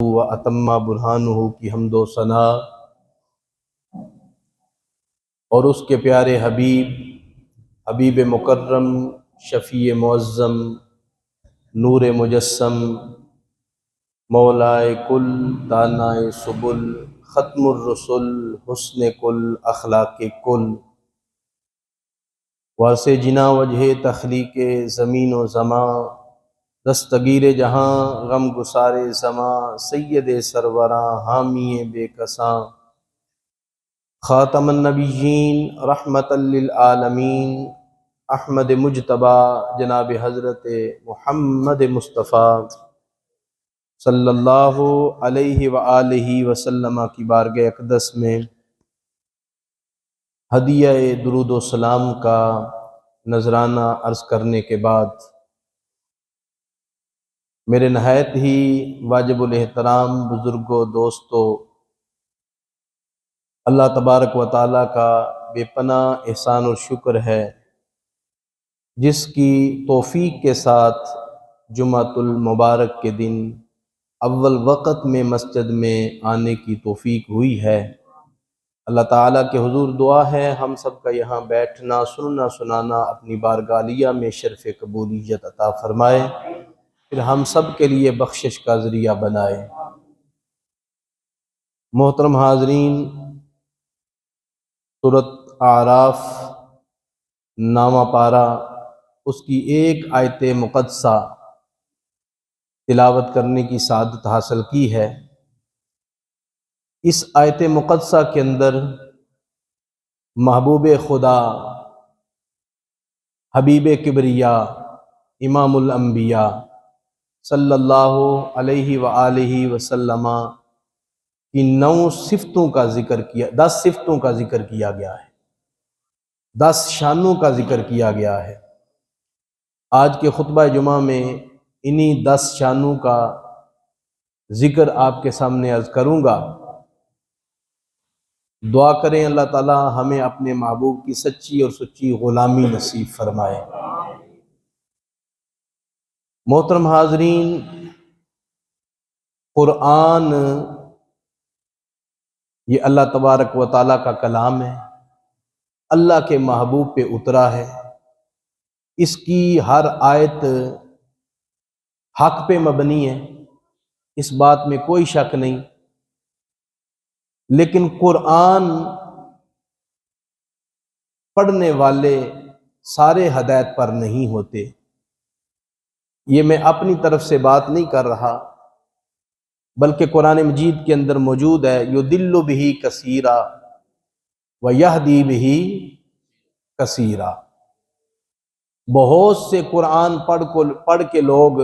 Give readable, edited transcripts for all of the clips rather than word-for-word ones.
و اتم برہانہ کی حمد و ثنا اور اس کے پیارے حبیب مکرم، شفیع معظم، نور مجسم، مولائے کل، دانائے سبل، ختم الرسل، حسن کل، اخلاق کل، واسع جنا وجہ تخلیق زمین و زماں، دستگیر جہاں غم گسار زماں، سید سروراں حامی بے کساں، خاتم النبیین رحمت للعالمین، احمد مجتبی جناب حضرت محمد مصطفیٰ صلی اللہ علیہ وآلہ وسلم کی بارگاہ اقدس میں ہدیہ درود و سلام کا نذرانہ عرض کرنے کے بعد میرے نہایت ہی واجب الاحترام بزرگوں، دوستوں، اللہ تبارک و تعالیٰ کا بے پناہ احسان اور شکر ہے جس کی توفیق کے ساتھ جمعۃ المبارک کے دن اول وقت میں مسجد میں آنے کی توفیق ہوئی ہے۔ اللہ تعالیٰ کے حضور دعا ہے ہم سب کا یہاں بیٹھنا، سننا، سنانا اپنی بارگاہ عالیہ میں شرف قبولیت عطا فرمائے، پھر ہم سب کے لیے بخشش کا ذریعہ بنائے۔ محترم حاضرین، سورۃ اعراف نامہ پارہ، اس کی ایک آیت مقدسہ تلاوت کرنے کی سعادت حاصل کی ہے۔ اس آیت مقدسہ کے اندر محبوب خدا، حبیب کبریاء، امام الانبیاء صلی اللہ علیہ وآلہ وسلم کی 9 صفتوں کا ذکر کیا، 10 صفتوں کا ذکر کیا گیا ہے، 10 شانوں کا ذکر کیا گیا ہے۔ آج کے خطبہ جمعہ میں انہی 10 شانوں کا ذکر آپ کے سامنے عرض کروں گا۔ دعا کریں اللہ تعالی ہمیں اپنے محبوب کی سچی اور سچی غلامی نصیب فرمائے۔ محترم حاضرین، قرآن یہ اللہ تبارک و تعالیٰ کا کلام ہے، اللہ کے محبوب پہ اترا ہے، اس کی ہر آیت حق پہ مبنی ہے، اس بات میں کوئی شک نہیں، لیکن قرآن پڑھنے والے سارے ہدایت پر نہیں ہوتے۔ یہ میں اپنی طرف سے بات نہیں کر رہا، بلکہ قرآن مجید کے اندر موجود ہے، یضل بہ کثیرا ویہدی بہ کثیرا۔ بہت سے قرآن پڑھ کے لوگ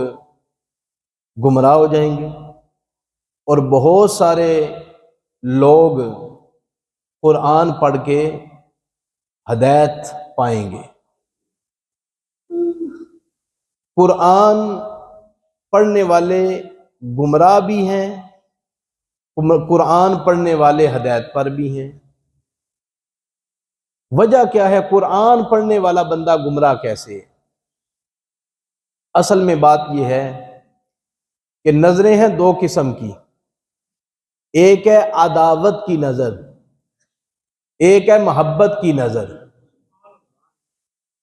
گمراہ ہو جائیں گے اور بہت سارے لوگ قرآن پڑھ کے ہدایت پائیں گے۔ قرآن پڑھنے والے گمراہ بھی ہیں، قرآن پڑھنے والے ہدایت پر بھی ہیں۔ وجہ کیا ہے؟ قرآن پڑھنے والا بندہ گمراہ کیسے ہے؟ اصل میں بات یہ ہے کہ نظریں ہیں 2 قسم کی، ایک ہے عداوت کی نظر، ایک ہے محبت کی نظر۔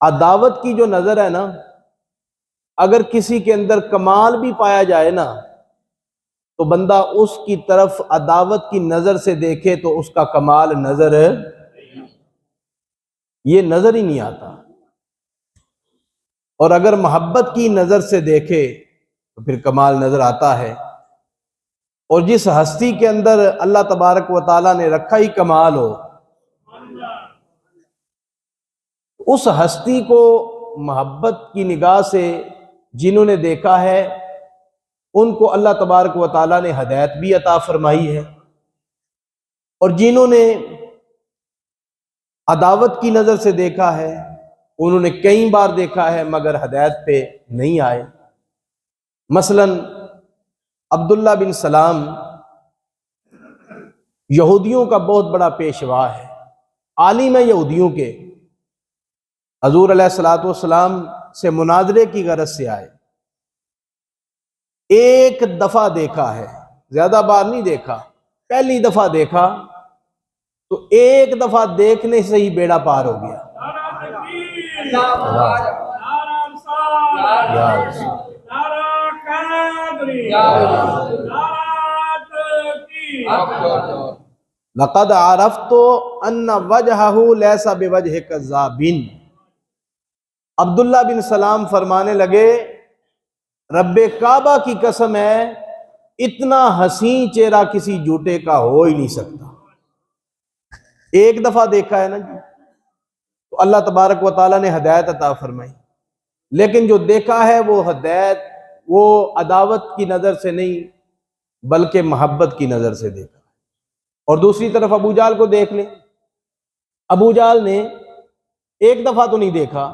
عداوت کی جو نظر ہے نا، اگر کسی کے اندر کمال بھی پایا جائے نا تو بندہ اس کی طرف عداوت کی نظر سے دیکھے تو اس کا کمال نظر یہ نظر ہی نہیں آتا، اور اگر محبت کی نظر سے دیکھے تو پھر کمال نظر آتا ہے۔ اور جس ہستی کے اندر اللہ تبارک و تعالیٰ نے رکھا ہی کمال ہو، اس ہستی کو محبت کی نگاہ سے جنہوں نے دیکھا ہے ان کو اللہ تبارک و تعالیٰ نے ہدایت بھی عطا فرمائی ہے، اور جنہوں نے عداوت کی نظر سے دیکھا ہے انہوں نے کئی بار دیکھا ہے مگر ہدایت پہ نہیں آئے۔ مثلا عبداللہ بن سلام یہودیوں کا بہت بڑا پیشوا ہے، عالم ہے یہودیوں کے، حضور علیہ الصلوۃ والسلام سے مناظرے کی غرض سے آئے، ایک دفعہ دیکھا ہے زیادہ بار نہیں دیکھا، پہلی دفعہ دیکھا تو ایک دفعہ دیکھنے سے ہی بیڑا پار ہو گیا۔ لقد عرفت ان وجہہ لیس بوجہ کذاب۔ عبداللہ بن سلام فرمانے لگے رب کعبہ کی قسم ہے اتنا حسین چہرہ کسی جھوٹے کا ہو ہی نہیں سکتا۔ ایک دفعہ دیکھا ہے نا جی، تو اللہ تبارک و تعالیٰ نے ہدایت عطا فرمائی، لیکن جو دیکھا ہے وہ ہدایت وہ عداوت کی نظر سے نہیں بلکہ محبت کی نظر سے دیکھا۔ اور دوسری طرف ابو جہل کو دیکھ لیں، ابو جہل نے ایک دفعہ تو نہیں دیکھا،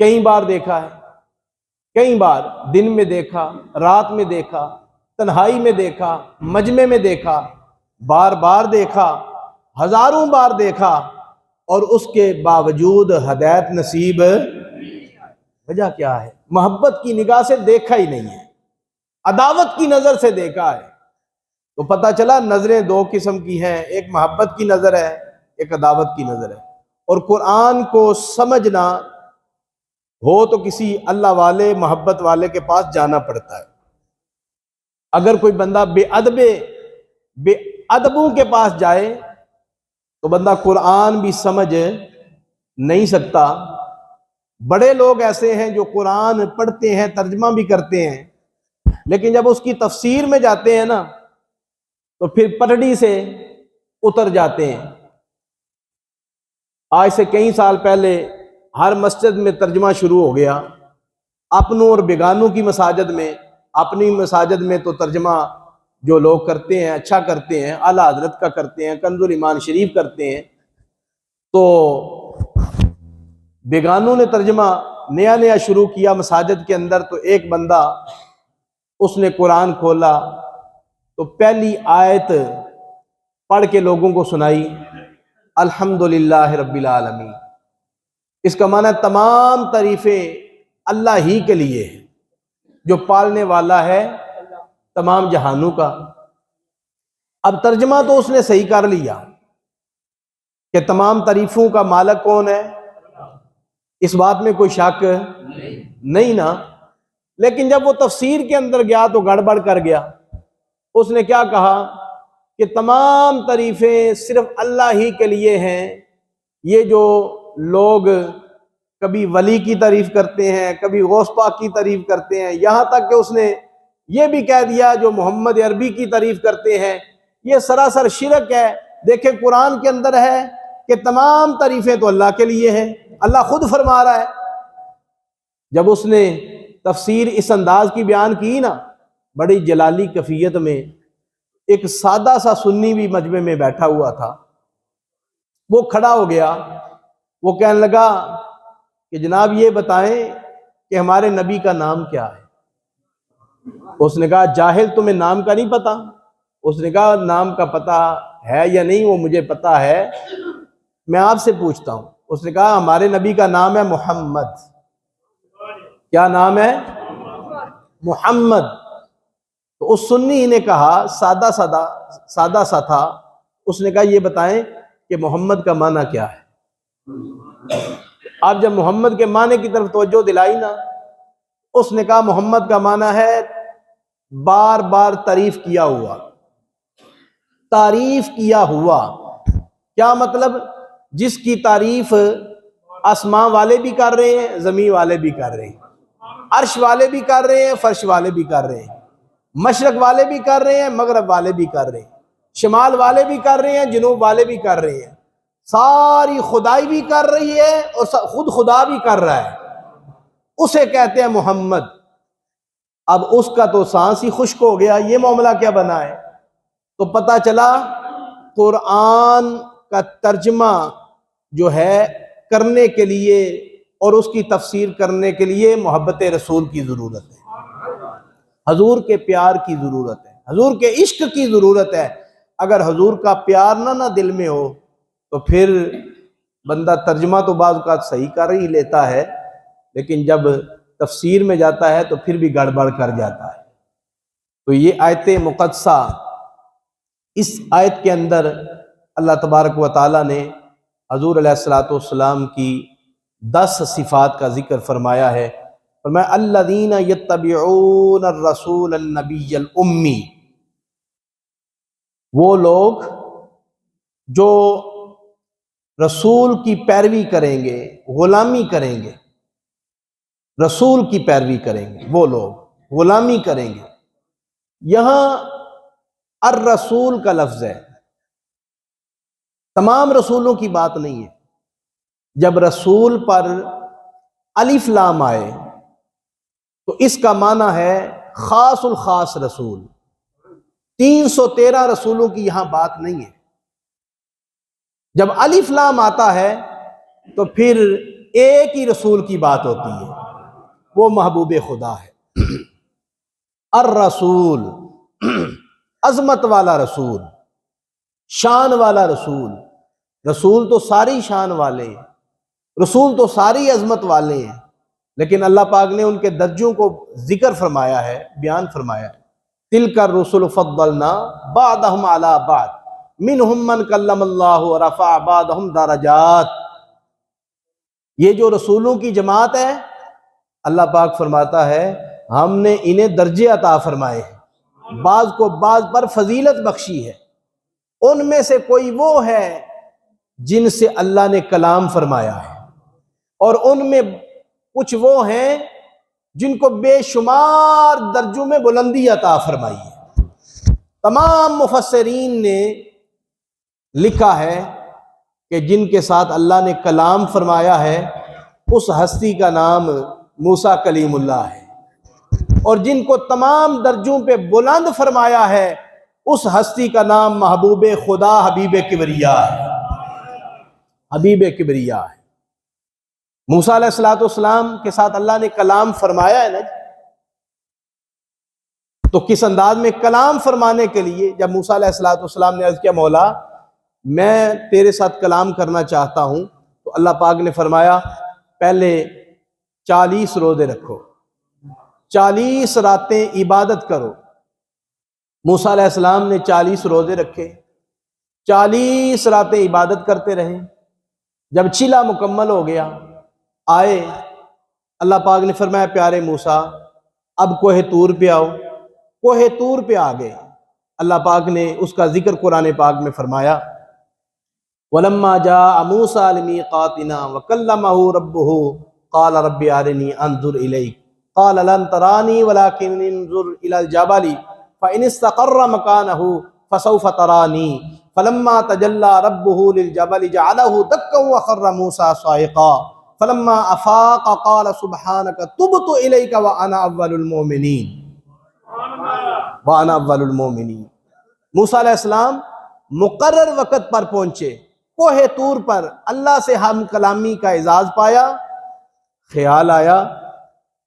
کئی بار دیکھا ہے، کئی بار دن میں دیکھا، رات میں دیکھا، تنہائی میں دیکھا، مجمع میں دیکھا، بار بار دیکھا، ہزاروں بار دیکھا، اور اس کے باوجود ہدایت نصیب وجہ کیا ہے؟ محبت کی نگاہ سے دیکھا ہی نہیں ہے، عداوت کی نظر سے دیکھا ہے۔ تو پتہ چلا نظریں دو قسم کی ہیں، ایک محبت کی نظر ہے، ایک عداوت کی نظر ہے۔ اور قرآن کو سمجھنا ہو تو کسی اللہ والے محبت والے کے پاس جانا پڑتا ہے۔ اگر کوئی بندہ بے ادبوں کے پاس جائے تو بندہ قرآن بھی سمجھ نہیں سکتا۔ بڑے لوگ ایسے ہیں جو قرآن پڑھتے ہیں، ترجمہ بھی کرتے ہیں، لیکن جب اس کی تفسیر میں جاتے ہیں نا تو پھر پٹڑی سے اتر جاتے ہیں۔ آج سے کئی سال پہلے ہر مسجد میں ترجمہ شروع ہو گیا، اپنوں اور بیگانوں کی مساجد میں، اپنی مساجد میں تو ترجمہ جو لوگ کرتے ہیں اچھا کرتے ہیں، اعلیٰ حضرت کا کرتے ہیں، کنز الایمان شریف کرتے ہیں، تو بیگانوں نے ترجمہ نیا نیا شروع کیا مساجد کے اندر، تو ایک بندہ اس نے قرآن کھولا تو پہلی آیت پڑھ کے لوگوں کو سنائی، الحمدللہ رب العالمین۔ اس کا معنی تمام تعریفیں اللہ ہی کے لیے ہیں جو پالنے والا ہے تمام جہانوں کا۔ اب ترجمہ تو اس نے صحیح کر لیا کہ تمام تعریفوں کا مالک کون ہے، اس بات میں کوئی شک نہیں نا، لیکن جب وہ تفسیر کے اندر گیا تو گڑبڑ کر گیا۔ اس نے کیا کہا کہ تمام تعریفیں صرف اللہ ہی کے لیے ہیں۔ یہ جو لوگ کبھی ولی کی تعریف کرتے ہیں، کبھی غوث پاک کی تعریف کرتے ہیں، یہاں تک کہ اس نے یہ بھی کہہ دیا جو محمد عربی کی تعریف کرتے ہیں، یہ سراسر شرک ہے۔ دیکھیں قرآن کے اندر ہے کہ تمام تعریفیں تو اللہ کے لیے ہیں، اللہ خود فرما رہا ہے۔ جب اس نے تفسیر اس انداز کی بیان کی نا، بڑی جلالی کیفیت میں، ایک سادہ سا سنی بھی مجمع میں بیٹھا ہوا تھا، وہ کھڑا ہو گیا، وہ کہنے لگا کہ جناب یہ بتائیں کہ ہمارے نبی کا نام کیا ہے؟ اس نے کہا جاہل تمہیں نام کا نہیں پتا؟ اس نے کہا نام کا پتہ ہے یا نہیں وہ مجھے پتا ہے، میں آپ سے پوچھتا ہوں۔ اس نے کہا ہمارے نبی کا نام ہے محمد۔ کیا نام ہے؟ محمد۔ تو اس سنی نے کہا سادہ سا تھا، اس نے کہا یہ بتائیں کہ محمد کا معنی کیا ہے؟ آپ جب محمد کے معنی کی طرف توجہ دلائی نا، اس نے کہا محمد کا معنی ہے بار بار تعریف کیا ہوا، تعریف کیا ہوا۔ کیا مطلب؟ جس کی تعریف آسمان والے بھی کر رہے ہیں، زمین والے بھی کر رہے ہیں، عرش والے بھی کر رہے ہیں، فرش والے بھی کر رہے ہیں، مشرق والے بھی کر رہے ہیں، مغرب والے بھی کر رہے ہیں، شمال والے بھی کر رہے ہیں، جنوب والے بھی کر رہے ہیں، ساری خدائی بھی کر رہی ہے اور خود خدا بھی کر رہا ہے، اسے کہتے ہیں محمد۔ اب اس کا تو سانس ہی خشک ہو گیا، یہ معاملہ کیا بنا ہے؟ تو پتہ چلا قرآن کا ترجمہ جو ہے کرنے کے لیے اور اس کی تفسیر کرنے کے لیے محبت رسول کی ضرورت ہے، حضور کے پیار کی ضرورت ہے، حضور کے عشق کی ضرورت ہے۔ اگر حضور کا پیار نہ دل میں ہو تو پھر بندہ ترجمہ تو بعض اوقات صحیح کر ہی لیتا ہے، لیکن جب تفسیر میں جاتا ہے تو پھر بھی گڑبڑ کر جاتا ہے۔ تو یہ آیت مقدسہ، اس آیت کے اندر اللہ تبارک و تعالیٰ نے حضور علیہ الصلوۃ والسلام کی 10 صفات کا ذکر فرمایا ہے۔ فرمایا الذین یتبعون الرسول النبی الامی، وہ لوگ جو رسول کی پیروی کریں گے، غلامی کریں گے، رسول کی پیروی کریں گے، وہ لوگ غلامی کریں گے۔ یہاں الرسول کا لفظ ہے، تمام رسولوں کی بات نہیں ہے۔ جب رسول پر الف لام آئے تو اس کا معنی ہے خاص الخاص رسول۔ 313 رسولوں کی یہاں بات نہیں ہے۔ جب الف لام آتا ہے تو پھر ایک ہی رسول کی بات ہوتی ہے، وہ محبوب خدا ہے۔ الرسول، عظمت والا رسول، شان والا رسول۔ رسول تو ساری شان والے ہیں، رسول تو ساری عظمت والے ہیں، لیکن اللہ پاک نے ان کے درجوں کو ذکر فرمایا ہے، بیان فرمایا ہے۔ تلک الرسل فضلنا بعضهم علی بعض منہم من کلم اللہ ورفع بعضهم درجات۔ یہ جو رسولوں کی جماعت ہے، اللہ پاک فرماتا ہے ہم نے انہیں درجے عطا فرمائے ہیں، بعض کو بعض پر فضیلت بخشی ہے۔ ان میں سے کوئی وہ ہے جن سے اللہ نے کلام فرمایا ہے، اور ان میں کچھ وہ ہیں جن کو بے شمار درجوں میں بلندی عطا فرمائی ہے۔ تمام مفسرین نے لکھا ہے کہ جن کے ساتھ اللہ نے کلام فرمایا ہے اس ہستی کا نام موسیٰ کلیم اللہ ہے، اور جن کو تمام درجوں پہ بلند فرمایا ہے اس ہستی کا نام محبوب خدا حبیب کبریا ہے، حبیب کبریا ہے۔ موسیٰ علیہ السلام کے ساتھ اللہ نے کلام فرمایا ہے نا، تو کس انداز میں کلام فرمانے کے لیے جب موسیٰ علیہ السلام نے عرض کیا مولا میں تیرے ساتھ کلام کرنا چاہتا ہوں، تو اللہ پاک نے فرمایا پہلے 40 روزے رکھو، 40 راتیں عبادت کرو۔ موسیٰ علیہ السلام نے 40 روزے رکھے، 40 راتیں عبادت کرتے رہے۔ جب چلا مکمل ہو گیا، آئے، اللہ پاک نے فرمایا پیارے موسیٰ اب کوہ طور پہ آؤ۔ کوہ طور پہ آ گئے۔ اللہ پاک نے اس کا ذکر قرآن پاک میں فرمایا وَلَمَّا جَاءَ مُوسَىٰ لِمِيقَاتِنَا وَكَلَّمَهُ رَبُّهُ قَالَ رَبِّ أَرِنِي أَنظُرْ إِلَيْكَ قَالَ لَن تَرَانِي وَلَكِنْ انظُرْ إِلَى الْجَبَلِ فَإِنِ اسْتَقَرَّ مَكَانَهُ فَسَوْفَ تَرَانِي فَلَمَّا تَجَلَّىٰ رَبُّهُ لِلْجَبَلِ جَعَلَهُ دَكًّا وَخَرَّ مُوسَىٰ صَعِقًا فَلَمَّا أَفَاقَ قَالَ سُبْحَانَكَ تُبْتُ إِلَيْكَ وَأَنَا أَوَّلُ الْمُؤْمِنِينَ، وَأَنَا أَوَّلُ الْمُؤْمِنِينَ۔ موسیٰ علیہ السلام مقرر وقت پر پہنچے، کوہ طور پر اللہ سے ہم کلامی کا اعزاز پایا۔ خیال آیا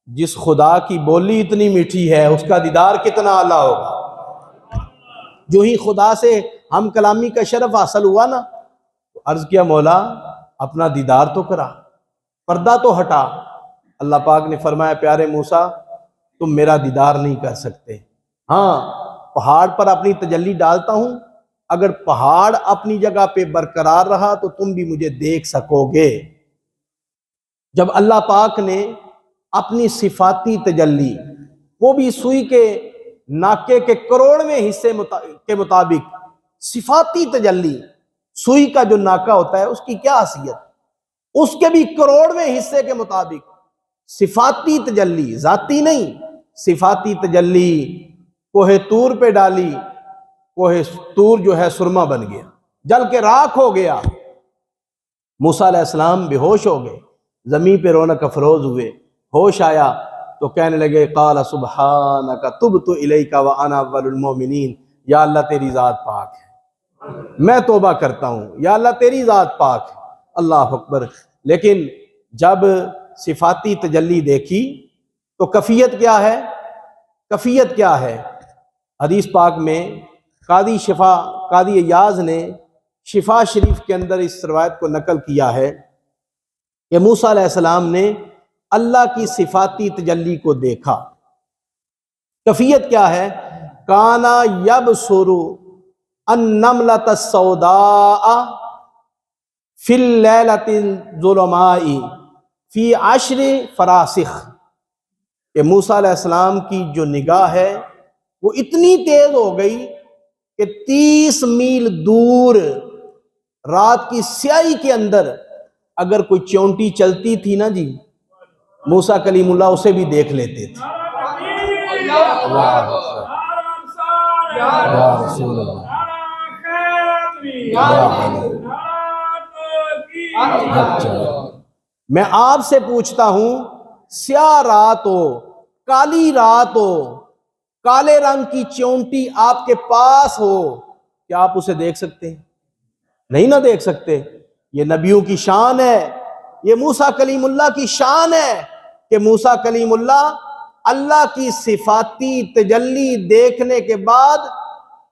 جس خدا کی بولی اتنی میٹھی ہے اس کا دیدار کتنا اعلیٰ ہوگا۔ جو ہی خدا سے ہم کلامی کا شرف حاصل ہوا نا، تو عرض کیا مولا اپنا دیدار تو کرا، پردہ تو ہٹا۔ اللہ پاک نے فرمایا پیارے موسیٰ تم میرا دیدار نہیں کر سکتے، ہاں پہاڑ پر اپنی تجلی ڈالتا ہوں، اگر پہاڑ اپنی جگہ پہ برقرار رہا تو تم بھی مجھے دیکھ سکو گے۔ جب اللہ پاک نے اپنی صفاتی تجلی، وہ بھی سوئی کے ناکے کے کروڑویں حصے کے مطابق صفاتی تجلی، سوئی کا جو ناکہ ہوتا ہے اس کی کیا حیثیت، اس کے بھی کروڑویں حصے کے مطابق صفاتی تجلی، ذاتی نہیں، صفاتی تجلی کوہ طور پہ ڈالی۔ کوہ طور جو ہے سرما بن گیا، جل کے راکھ ہو گیا۔ موسیٰ علیہ السلام بے ہوش ہو گئے، زمین پہ رونق افروز ہوئے۔ ہوش آیا تو کہنے لگے قال سبحانک تبت الیک وانا اول المؤمنین، یا اللہ تیری ذات پاک ہے، میں توبہ کرتا ہوں، یا اللہ تیری ذات پاک ہے۔ اللہ اکبر۔ لیکن جب صفاتی تجلی دیکھی تو کیفیت کیا ہے؟ کیفیت کیا ہے؟ حدیث پاک میں قاضی ایاز نے شفا شریف کے اندر اس روایت کو نقل کیا ہے کہ موسیٰ علیہ السلام نے اللہ کی صفاتی تجلی کو دیکھا۔ کیفیت کیا ہے؟ کانا یبصر النملۃ السوداء فی اللیلۃ الظلماء فی عشر فراسخ، کہ موسیٰ علیہ السلام کی جو نگاہ ہے وہ اتنی تیز ہو گئی کہ 30 میل دور رات کی سیاہی کے اندر اگر کوئی چونٹی چلتی تھی نا جی، موسیٰ کلیم اللہ اسے بھی دیکھ لیتے تھے۔ یا رسول اللہ، میں آپ سے پوچھتا ہوں، سیاہ رات ہو، کالی رات ہو، کالے رنگ کی چونٹی آپ کے پاس ہو، کیا آپ اسے دیکھ سکتے ہیں؟ نہیں نہ دیکھ سکتے۔ یہ نبیوں کی شان ہے، یہ موسیٰ کلیم اللہ کی شان ہے کہ موسیٰ کلیم اللہ اللہ کی صفاتی تجلی دیکھنے کے بعد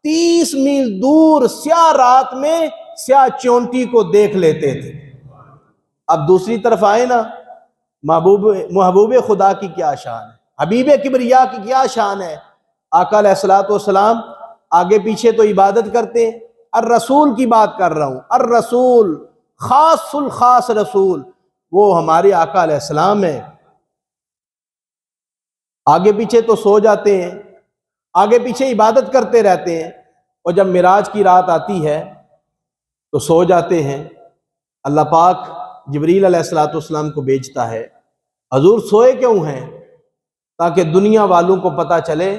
30 میل دور سیاہ رات میں سیاہ چونٹی کو دیکھ لیتے تھے۔ اب دوسری طرف آئے نا، محبوب خدا کی کیا شان ہے، حبیب کبریا کی کیا شان ہے۔ آقا علیہ الصلوۃ والسلام آگے پیچھے تو عبادت کرتے ہیں، الرسول کی بات کر رہا ہوں، الرسول خاص الخاص رسول، وہ ہمارے آقا علیہ السلام ہیں۔ آگے پیچھے تو سو جاتے ہیں، آگے پیچھے عبادت کرتے رہتے ہیں، اور جب معراج کی رات آتی ہے تو سو جاتے ہیں۔ اللہ پاک جبریل علیہ الصلوۃ والسلام کو بھیجتا ہے، حضور سوئے کیوں ہیں؟ تاکہ دنیا والوں کو پتہ چلے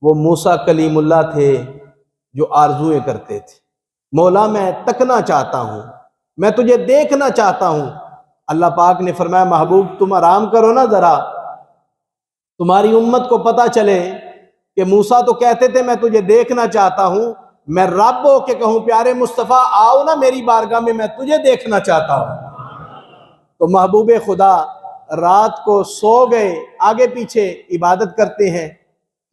وہ موسیٰ کلیم اللہ تھے جو آرزویں کرتے تھے، مولا میں تکنا چاہتا ہوں، میں تجھے دیکھنا چاہتا ہوں۔ اللہ پاک نے فرمایا محبوب تم آرام کرو نا ذرا، تمہاری امت کو پتہ چلے کہ موسیٰ تو کہتے تھے میں تجھے دیکھنا چاہتا ہوں، میں رب ہو کے کہوں پیارے مصطفیٰ آؤ نا میری بارگاہ میں تجھے دیکھنا چاہتا ہوں۔ تو محبوب خدا رات کو سو گئے، آگے پیچھے عبادت کرتے ہیں۔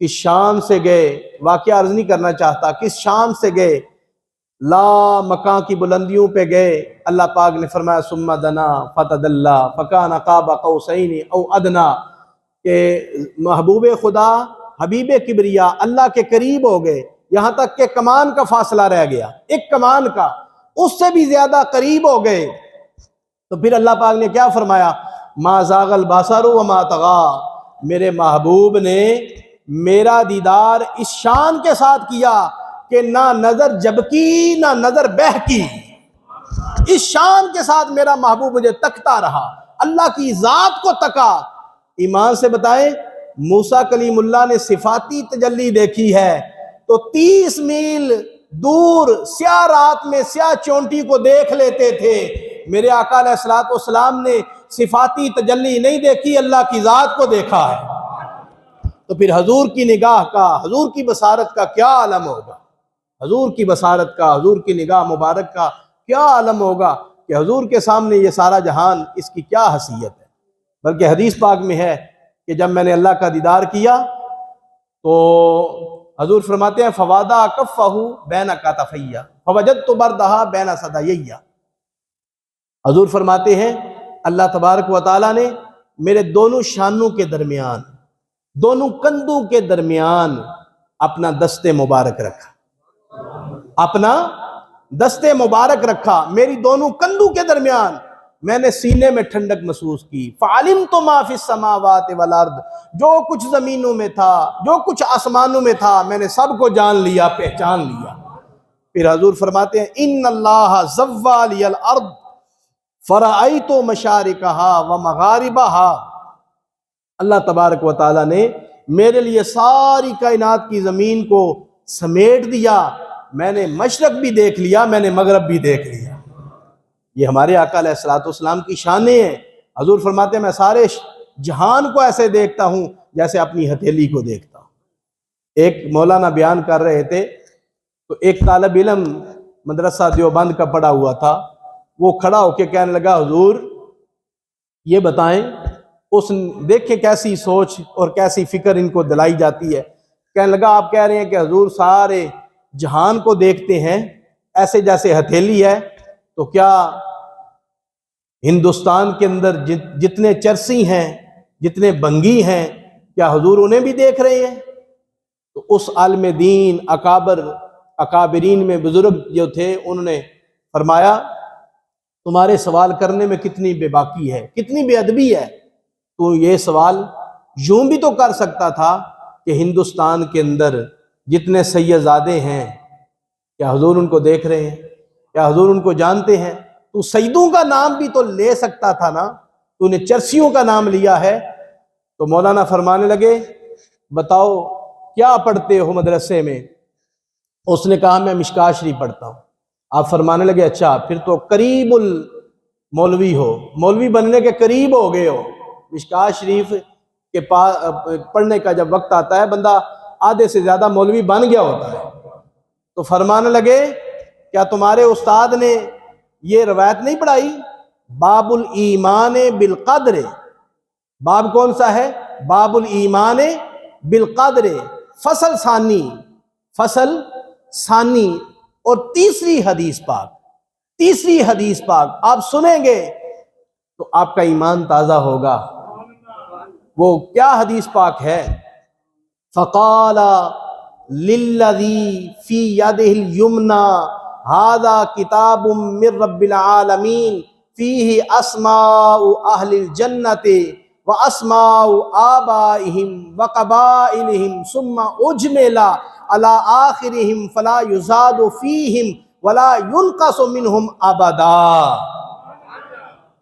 کس شان سے گئے، واقعہ عرض نہیں کرنا چاہتا، کس شان سے گئے، لا مکان کی بلندیوں پہ گئے۔ اللہ پاک نے فرمایا ثم دنا فتدلی فکان قاب قوسین او ادنا، کہ محبوب خدا حبیب کبریا اللہ کے قریب ہو گئے، یہاں تک کہ کمان کا فاصلہ رہ گیا، ایک کمان کا، اس سے بھی زیادہ قریب ہو گئے۔ تو پھر اللہ پاک نے کیا فرمایا، ما زاغ البصر وما طغی، میرے محبوب نے میرا دیدار اس شان کے ساتھ کیا کہ نہ نظر جھپکی نہ نظر بہکی، اس شان کے ساتھ میرا محبوب مجھے تکتا رہا، اللہ کی ذات کو تکا۔ ایمان سے بتائیں موسیٰ کلیم اللہ نے صفاتی تجلی دیکھی ہے تو 30 میل دور سیاہ رات میں سیاہ چونٹی کو دیکھ لیتے تھے۔ میرے آقا علیہ الصلوۃ والسلام نے صفاتی تجلی نہیں دیکھی، اللہ کی ذات کو دیکھا ہے۔ تو پھر حضور کی نگاہ کا، حضور کی بصارت کا کیا عالم ہوگا، حضور کی بصارت کا، حضور کی نگاہ مبارک کا کیا عالم ہوگا کہ حضور کے سامنے یہ سارا جہان اس کی کیا حیثیت ہے۔ بلکہ حدیث پاک میں ہے کہ جب میں نے اللہ کا دیدار کیا تو حضور فرماتے ہیں فوادع کفہ بین کتفی فوجدت بردھا بین ثدیی، حضور فرماتے ہیں اللہ تبارک و تعالیٰ نے میرے دونوں شانوں کے درمیان، دونوں کندھوں کے درمیان اپنا دست مبارک رکھا، اپنا دست مبارک رکھا میری دونوں کندھوں کے درمیان، میں نے سینے میں ٹھنڈک محسوس کی۔ فعلمت ما فی السماوات والارض، جو کچھ زمینوں میں تھا، جو کچھ آسمانوں میں تھا، میں نے سب کو جان لیا، پہچان لیا۔ پھر حضور فرماتے ہیں ان اللہ زوّا لی الارض فرأیت مشارقہا ومغاربہا، اللہ تبارک و تعالیٰ نے میرے لیے ساری کائنات کی زمین کو سمیٹ دیا، میں نے مشرق بھی دیکھ لیا، میں نے مغرب بھی دیکھ لیا۔ یہ ہمارے آقا علیہ الصلوۃ والسلام کی شانیں ہیں۔ حضور فرماتے ہیں میں سارے جہان کو ایسے دیکھتا ہوں جیسے اپنی ہتھیلی کو دیکھتا ہوں۔ ایک مولانا بیان کر رہے تھے تو ایک طالب علم مدرسہ دیوبند کا پڑھا ہوا تھا، وہ کھڑا ہو کے کہنے لگا حضور یہ بتائیں، اس دیکھیں کیسی سوچ اور کیسی فکر ان کو دلائی جاتی ہے۔ کہنے لگا آپ کہہ رہے ہیں کہ حضور سارے جہان کو دیکھتے ہیں ایسے جیسے ہتھیلی ہے، تو کیا ہندوستان کے اندر جتنے چرسی ہیں، جتنے بنگی ہیں، کیا حضور انہیں بھی دیکھ رہے ہیں؟ تو تو اس عالم دین اکابرین میں بزرگ جو تھے، انہوں نے فرمایا تمہارے سوال کرنے میں کتنی بے باکی ہے، کتنی بے ادبی ہے، تو یہ سوال یوں بھی تو کر سکتا تھا کہ ہندوستان کے اندر جتنے سید زادے ہیں، کیا حضور ان کو دیکھ رہے ہیں؟ کیا حضور ان کو جانتے ہیں؟ تو سیدوں کا نام بھی تو لے سکتا تھا نا، تو نے چرسیوں کا نام لیا ہے۔ تو مولانا فرمانے لگے بتاؤ کیا پڑھتے ہو مدرسے میں؟ اس نے کہا میں مشکوٰۃ شریف پڑھتا ہوں۔ آپ فرمانے لگے اچھا پھر تو قریب المولوی ہو، مولوی بننے کے قریب ہو گئے ہو۔ مشکوٰۃ شریف کے پاس پڑھنے کا جب وقت آتا ہے بندہ آدھے سے زیادہ مولوی بن گیا ہوتا ہے۔ تو فرمانے لگے کیا تمہارے استاد نے یہ روایت نہیں پڑھائی؟ باب الایمان بالقدر، باب کون سا ہے؟ باب الایمان بالقدر، فصل ثانی اور تیسری حدیث پاک آپ سنیں گے تو آپ کا ایمان تازہ ہوگا۔ وہ کیا حدیث پاک ہے؟ فقال للذی فی یدہ الیمنی ھذا کتاب من رب العالمین فیہ اسماء اہل الجنۃ واسماء آبائہم وقبائلہم ثم اجمل علی آخرہم فلا یزاد فیہم ولا ینقص منہم ابدا۔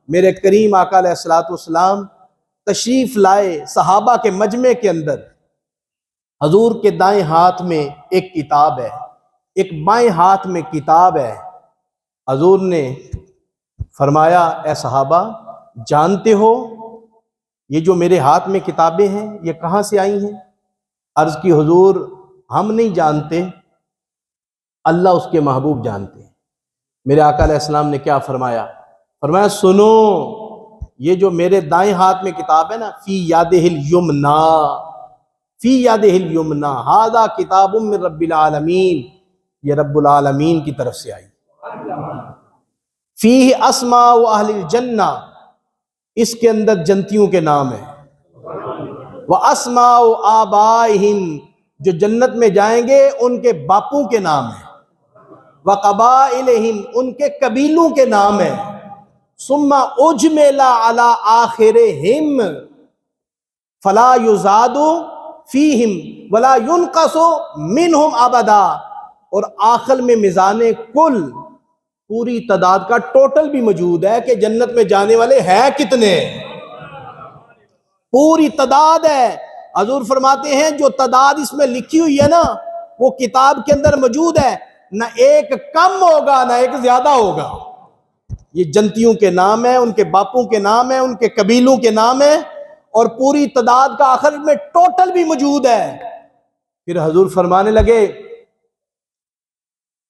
میرے کریم آقا علیہ الصلوۃ والسلام تشریف لائے صحابہ کے مجمع کے اندر، حضور کے دائیں ہاتھ میں ایک کتاب ہے، ایک بائیں ہاتھ میں کتاب ہے۔ حضور نے فرمایا اے صحابہ جانتے ہو یہ جو میرے ہاتھ میں کتابیں ہیں یہ کہاں سے آئی ہیں؟ عرض کی حضور ہم نہیں جانتے، اللہ اس کے محبوب جانتے ہیں۔ میرے آقا علیہ السلام نے کیا فرمایا؟ فرمایا سنو یہ جو میرے دائیں ہاتھ میں کتاب ہے نا، فی یدہ الیمنی ھذا کتاب من رب العالمین، یہ رب العالمین کی طرف سے آئی۔ فیہ اسماء اہل الجنہ، اس کے اندر جنتیوں کے نام ہیں۔ واسماء آبائہم، جو جنت میں جائیں گے ان کے باپوں کے نام ہیں۔ وقبائلہم، ان کے قبیلوں کے نام ہیں۔ ثم اجمل علی آخرہم فلا یزاد فیہم ولا ینقص منہم ابدا، اور آخر میں میزان کل پوری تعداد کا ٹوٹل بھی موجود ہے کہ جنت میں جانے والے ہیں کتنے، پوری تعداد ہے۔ حضور فرماتے ہیں جو تعداد اس میں لکھی ہوئی ہے نا وہ کتاب کے اندر موجود ہے، نہ ایک کم ہوگا نہ ایک زیادہ ہوگا۔ یہ جنتیوں کے نام ہیں، ان کے باپوں کے نام ہیں، ان کے قبیلوں کے نام ہیں، اور پوری تعداد کا آخر میں ٹوٹل بھی موجود ہے۔ پھر حضور فرمانے لگے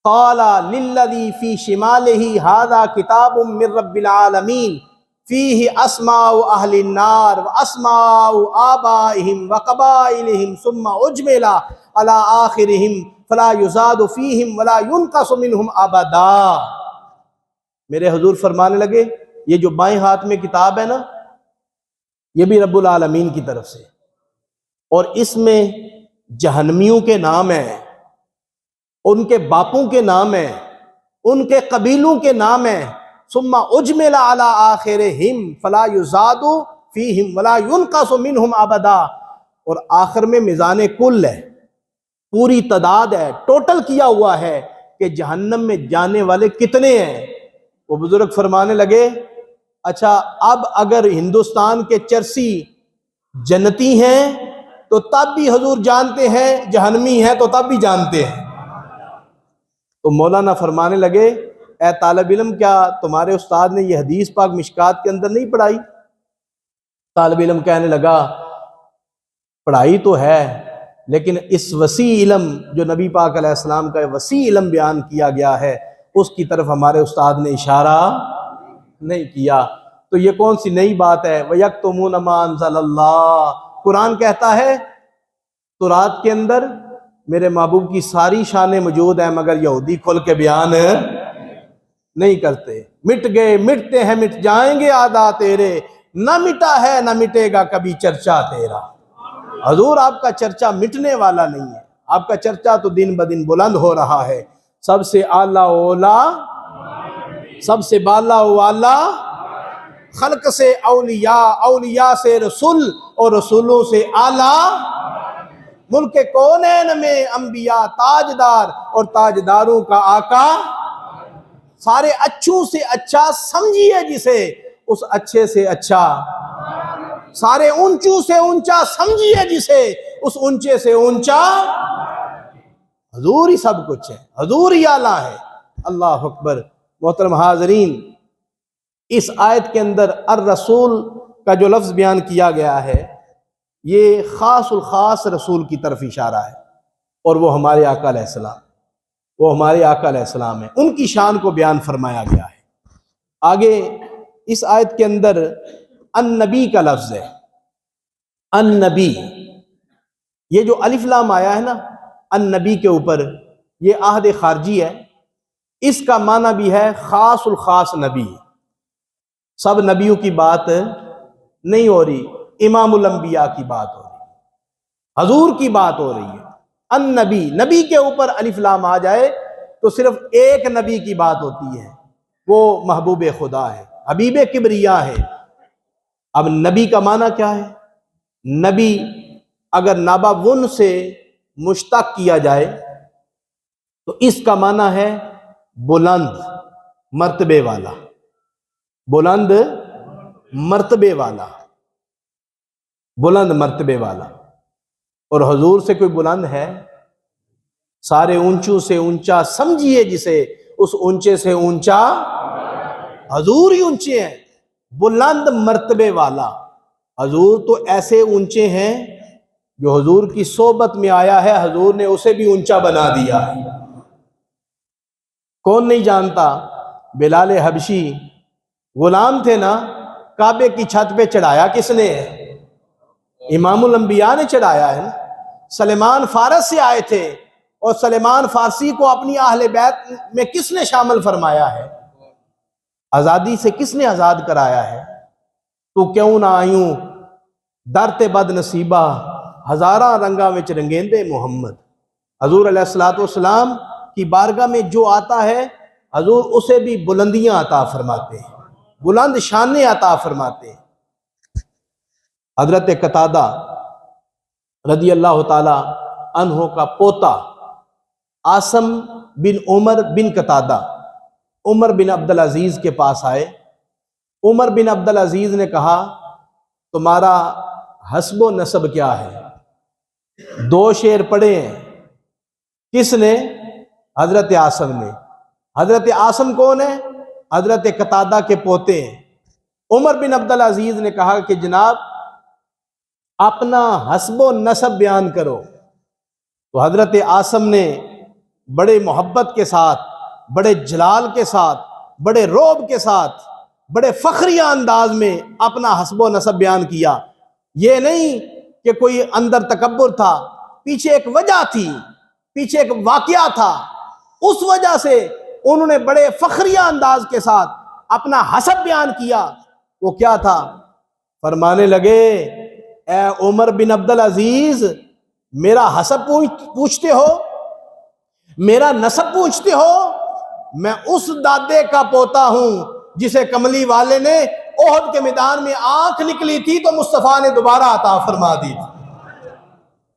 قال للذی فی شمالہ ھذا کتاب من رب العالمین فیہ اسماء اہل النار واسماء آبائہم وقبائلہم ثم اجمل علی آخرہم فلا یزاد فیہم ولا ینقص منہم ابدا۔ میرے حضور فرمانے لگے یہ جو بائیں ہاتھ میں کتاب ہے نا یہ بھی رب العالمین کی طرف سے، اور اس میں جہنمیوں کے نام ہیں، ان کے باپوں کے نام ہیں، ان کے قبیلوں کے نام ہیں۔ ثم اجمل علی آخرہم فلا یزاد فیہم ولا ینقص منہم ابدا، اور آخر میں میزان کل ہے، پوری تعداد ہے، ٹوٹل کیا ہوا ہے کہ جہنم میں جانے والے کتنے ہیں۔ وہ بزرگ فرمانے لگے اچھا اب اگر ہندوستان کے چرسی جنتی ہیں تو تب بھی حضور جانتے ہیں، جہنمی ہیں تو تب بھی جانتے ہیں۔ تو مولانا فرمانے لگے اے طالب علم کیا تمہارے استاد نے یہ حدیث پاک مشکوٰۃ کے اندر نہیں پڑھائی؟ طالب علم کہنے لگا پڑھائی تو ہے لیکن اس وسیع علم جو نبی پاک علیہ السلام کا وسیع علم بیان کیا گیا ہے اس کی طرف ہمارے استاد نے اشارہ نہیں کیا۔ تو یہ کون سی نئی بات ہے؟ وَيَكْتُمُونَ مَا أَنزَلَ اللَّهُ، قرآن کہتا ہے تورات کے اندر میرے محبوب کی ساری شانیں موجود ہیں مگر یہودی کھل کے بیان نہیں کرتے۔ مٹ گئے مٹتے ہیں مٹ جائیں گے آدھا تیرے، نہ مٹا ہے نہ مٹے گا کبھی چرچا تیرا۔ حضور آپ کا چرچا مٹنے والا نہیں ہے، آپ کا چرچا تو دن بدن بلند ہو رہا ہے. سب سے اعلیٰ اولا، سب سے بالا والا، خلق سے اولیاء، اولیاء سے رسول اور رسولوں سے اعلیٰ. ملک کونین میں انبیاء تاجدار اور تاجداروں کا آقا. سارے اچھوں سے اچھا سمجھیے جسے، اس اچھے سے اچھا. سارے اونچوں سے اونچا سمجھیے جسے، اس اونچے سے اونچا. حضور ہی سب کچھ ہے، حضور ہی اعلیٰ ہے. اللہ اکبر. محترم حاضرین، اس آیت کے اندر الرسول کا جو لفظ بیان کیا گیا ہے، یہ خاص الخاص رسول کی طرف اشارہ ہے، اور وہ ہمارے آقا علیہ السلام، وہ ہمارے آقا علیہ السلام ہیں. ان کی شان کو بیان فرمایا گیا ہے. آگے اس آیت کے اندر النبی کا لفظ ہے. النبی، یہ جو الف لام آیا ہے نا النبی کے اوپر، یہ عہد خارجی ہے. اس کا معنی بھی ہے خاص الخاص نبی. سب نبیوں کی بات نہیں ہو رہی، امام الانبیاء کی بات ہو رہی ہے، حضور کی بات ہو رہی ہے. النبی، نبی کے اوپر الف لام آ جائے تو صرف ایک نبی کی بات ہوتی ہے، وہ محبوب خدا ہے، حبیب کبریا ہے. اب نبی کا معنی کیا ہے؟ نبی اگر ناباون سے مشتق کیا جائے تو اس کا معنی ہے بلند مرتبے والا، بلند مرتبے والا، بلند مرتبے والا. اور حضور سے کوئی بلند ہے؟ سارے اونچوں سے اونچا سمجھیے جسے، اس اونچے سے اونچا. حضور ہی اونچے ہیں، بلند مرتبے والا. حضور تو ایسے اونچے ہیں، جو حضور کی صحبت میں آیا ہے حضور نے اسے بھی اونچا بنا دیا. کون نہیں جانتا بلال حبشی غلام تھے نا، کعبے کی چھت پہ چڑھایا کس نے؟ امام الانبیاء نے چڑھایا ہے نا. سلیمان فارس سے آئے تھے، اور سلیمان فارسی کو اپنی اہل بیت میں کس نے شامل فرمایا ہے؟ آزادی سے کس نے آزاد کرایا ہے؟ تو کیوں نہ آئیوں درتے بد نصیبہ، ہزاراں رنگاں وچ رنگیندے محمد. حضور علیہ السلام کی بارگاہ میں جو آتا ہے حضور اسے بھی بلندیاں عطا فرماتے ہیں، بلند شانیں عطا فرماتے ہیں. حضرت قتادہ رضی اللہ تعالی عنہ کا پوتا عاصم بن عمر بن قتادہ عمر بن عبدالعزیز کے پاس آئے. عمر بن عبدالعزیز نے کہا تمہارا حسب و نسب کیا ہے؟ 2 شعر پڑھے ہیں. کس نے؟ حضرت عاصم نے. حضرت عاصم کون ہے؟ حضرت قتادہ کے پوتے ہیں. عمر بن عبدالعزیز نے کہا کہ جناب اپنا حسب و نسب بیان کرو. تو حضرت عاصم نے بڑے محبت کے ساتھ، بڑے جلال کے ساتھ، بڑے رعب کے ساتھ، بڑے فخریہ انداز میں اپنا حسب و نسب بیان کیا. یہ نہیں کہ کوئی اندر تکبر تھا، پیچھے ایک وجہ تھی، پیچھے ایک واقعہ تھا. اس وجہ سے انہوں نے بڑے فخریہ انداز کے ساتھ اپنا حسب بیان کیا. وہ کیا تھا؟ فرمانے لگے اے عمر بن عبدالعزیز، میرا حسب پوچھتے ہو، میرا نسب پوچھتے ہو؟ میں اس دادے کا پوتا ہوں جسے کملی والے نے احد کے میدان میں آنکھ نکلی تھی تو مصطفیٰ نے دوبارہ عطا فرما دی تھی.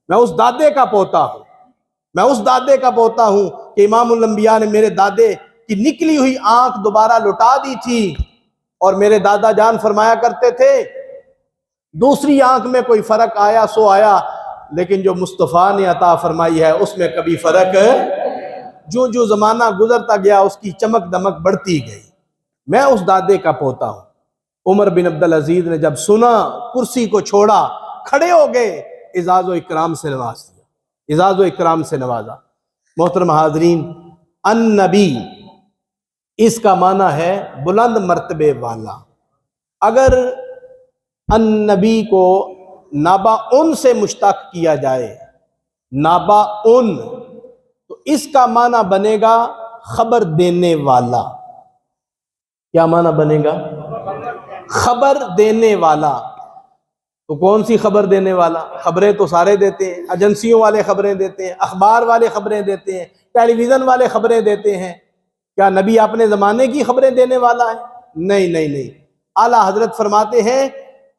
میں اس دادے کا پوتا ہوں، میں اس دادے کا پوتا ہوں کہ امام الانبیاء نے میرے دادے کی نکلی ہوئی آنکھ دوبارہ لٹا دی تھی. اور میرے دادا جان فرمایا کرتے تھے دوسری آنکھ میں کوئی فرق آیا سو آیا، لیکن جو مصطفیٰ نے عطا فرمائی ہے اس میں کبھی فرق. جو جو زمانہ گزرتا گیا اس کی چمک دمک بڑھتی گئی. میں اس دادے کا پوتا ہوں. عمر بن عبدالعزیز نے جب سنا کرسی کو چھوڑا، کھڑے ہو گئے، اعزاز و اکرام سے نواز دیا، اعزاز و اکرام سے نوازا. محترم حاضرین، النبی اس کا معنی ہے بلند مرتبے والا. اگر النبی کو ناباون سے مشتق کیا جائے، ناباون، تو اس کا معنی بنے گا خبر دینے والا. کیا معنی بنے گا؟ خبر دینے والا. تو کون سی خبر دینے والا؟ خبریں تو سارے دیتے ہیں، ایجنسیوں والے خبریں دیتے ہیں، اخبار والے خبریں دیتے ہیں، ٹیلی ویژن والے خبریں دیتے ہیں۔ کیا نبی اپنے زمانے کی خبریں دینے والا ہے؟ نہیں نہیں نہیں۔ اعلیٰ حضرت فرماتے ہیں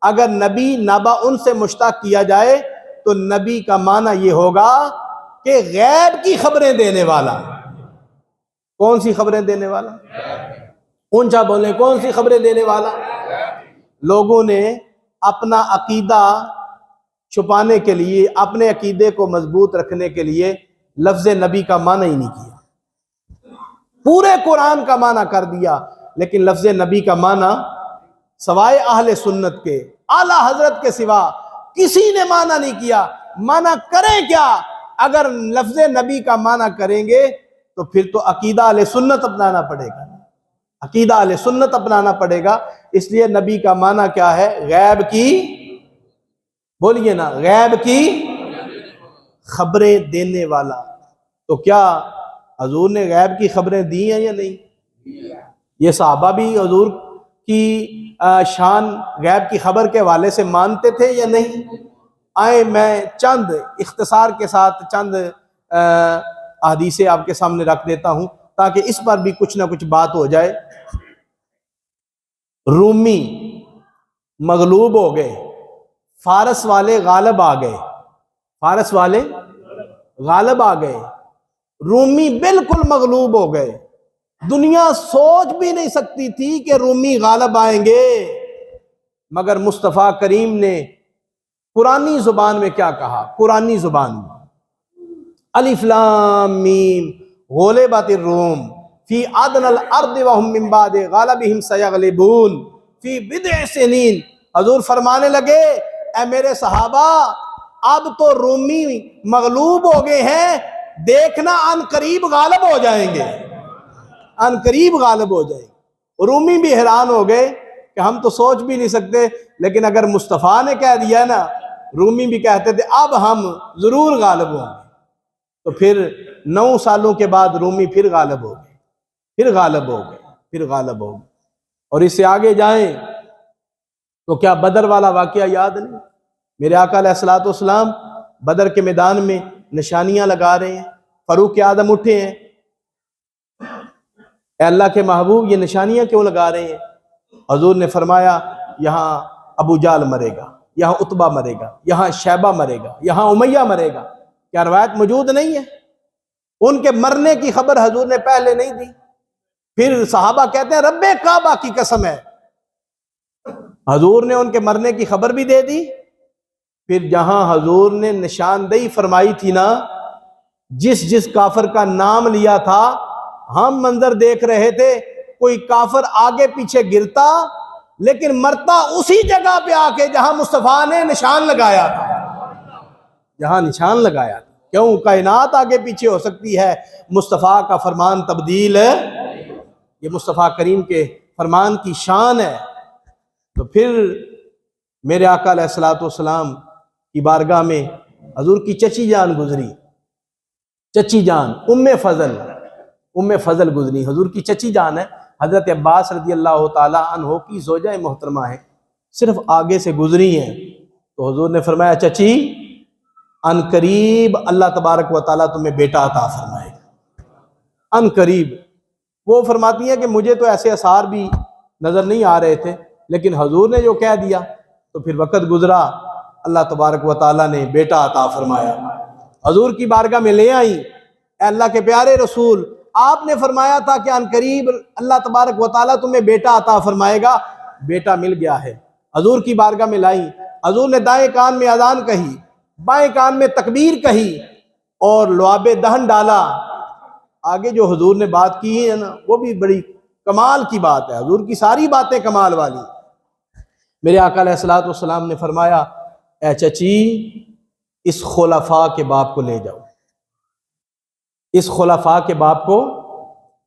اگر نبی نبا ان سے مشتق کیا جائے تو نبی کا معنی یہ ہوگا کہ غیب کی خبریں دینے والا۔ کون سی خبریں دینے والا؟ اونچا بولیں، کون سی خبریں دینے والا؟ لوگوں نے اپنا عقیدہ چھپانے کے لیے، اپنے عقیدے کو مضبوط رکھنے کے لیے لفظ نبی کا معنی ہی نہیں کیا، پورے قرآن کا معنی کر دیا، لیکن لفظ نبی کا معنی سوائے اہل سنت کے، اعلیٰ حضرت کے سوا کسی نے معنی نہیں کیا۔ معنی کریں کیا؟ اگر لفظ نبی کا معنی کریں گے تو پھر تو عقیدہ اہل سنت اپنانا پڑے گا، عقیدہ اہل سنت اپنانا پڑے گا۔ اس لیے نبی کا معنی کیا ہے؟ غیب کی، بولیے نا، غیب کی خبریں دینے والا۔ تو کیا حضور نے غیب کی خبریں دی ہیں یا نہیں؟ یہ صحابہ بھی حضور کی شان غیب کی خبر کے حوالے سے مانتے تھے یا نہیں؟ آئے میں چند اختصار کے ساتھ چند احادیثیں آپ کے سامنے رکھ دیتا ہوں تاکہ اس پر بھی کچھ نہ کچھ بات ہو جائے۔ رومی مغلوب ہو گئے، فارس والے غالب آ گئے، فارس والے غالب آ گئے، رومی بالکل مغلوب ہو گئے۔ دنیا سوچ بھی نہیں سکتی تھی کہ رومی غالب آئیں گے، مگر مصطفیٰ کریم نے قرآنی زبان میں کیا کہا؟ قرآنی زبان میں الف لام میم غلبت الروم فی ادنی الارض وهم من بعد غلبہم سیغلبون فی بضع سنین۔ حضور فرمانے لگے اے میرے صحابہ، اب تو رومی مغلوب ہو گئے ہیں، دیکھنا ان قریب غالب ہو جائیں گے، ان قریب غالب ہو جائیں گے۔ رومی بھی حیران ہو گئے کہ ہم تو سوچ بھی نہیں سکتے، لیکن اگر مصطفیٰ نے کہہ دیا نا، رومی بھی کہتے تھے اب ہم ضرور غالب ہوں گے۔ تو پھر 9 سالوں کے بعد رومی پھر غالب ہو گئے، پھر غالب ہو گئے، پھر غالب ہو گئے۔ اور اس سے آگے جائیں تو کیا بدر والا واقعہ یاد نہیں؟ میرے آقا علیہ الصلوۃ والسلام بدر کے میدان میں نشانیاں لگا رہے ہیں، فاروق اعظم اٹھے ہیں، اے اللہ کے محبوب یہ نشانیاں کیوں لگا رہے ہیں؟ حضور نے فرمایا یہاں ابو جہل مرے گا، یہاں عتبہ مرے گا، یہاں شیبہ مرے گا، یہاں امیہ مرے گا۔ کیا روایت موجود نہیں ہے؟ ان کے مرنے کی خبر حضور نے پہلے نہیں دی۔ پھر صحابہ کہتے ہیں رب کعبہ کی قسم ہے، حضور نے ان کے مرنے کی خبر بھی دے دی۔ پھر جہاں حضور نے نشاندہی فرمائی تھی نا، جس جس کافر کا نام لیا تھا، ہم منظر دیکھ رہے تھے، کوئی کافر آگے پیچھے گرتا لیکن مرتا اسی جگہ پہ آ کے جہاں مصطفیٰ نے نشان لگایا تھا، جہاں نشان لگایا تھا۔ کیوں؟ کائنات آگے پیچھے ہو سکتی ہے، مصطفیٰ کا فرمان تبدیل ہے، یہ مصطفیٰ کریم کے فرمان کی شان ہے۔ تو پھر میرے آقا علیہ الصلوۃ والسلام کی بارگاہ میں حضور کی چچی جان گزری، چچی جان ام فضل گزری، حضور کی چچی جان ہے، حضرت عباس رضی اللہ تعالی عنہ کی زوجہ محترمہ ہے، صرف آگے سے گزری ہیں۔ تو حضور نے فرمایا چچی ان قریب اللہ تبارک و تعالیٰ تمہیں بیٹا عطا فرمائے گا، ان قریب۔ وہ فرماتی ہیں کہ مجھے تو ایسے آثار بھی نظر نہیں آ رہے تھے، لیکن حضور نے جو کہہ دیا تو پھر وقت گزرا، اللہ تبارک و تعالیٰ نے بیٹا عطا فرمایا۔ حضور کی بارگاہ میں لے آئیں، اے اللہ کے پیارے رسول، آپ نے فرمایا تھا کہ ان قریب اللہ تبارک و تعالیٰ تمہیں بیٹا عطا فرمائے گا، بیٹا مل گیا ہے۔ حضور کی بارگاہ میں لائیں، حضور نے دائیں کان میں اذان کہی، بائیں کان میں تکبیر کہی اور لعاب دہن ڈالا۔ آگے جو حضور نے بات کی ہے نا، وہ بھی بڑی کمال کی بات ہے، حضور کی ساری باتیں کمال والی۔ میرے آقا علیہ الصلوۃ والسلام نے فرمایا اے چچی اس خلفاء کے باپ کو لے جاؤ، اس خلفاء کے باپ کو،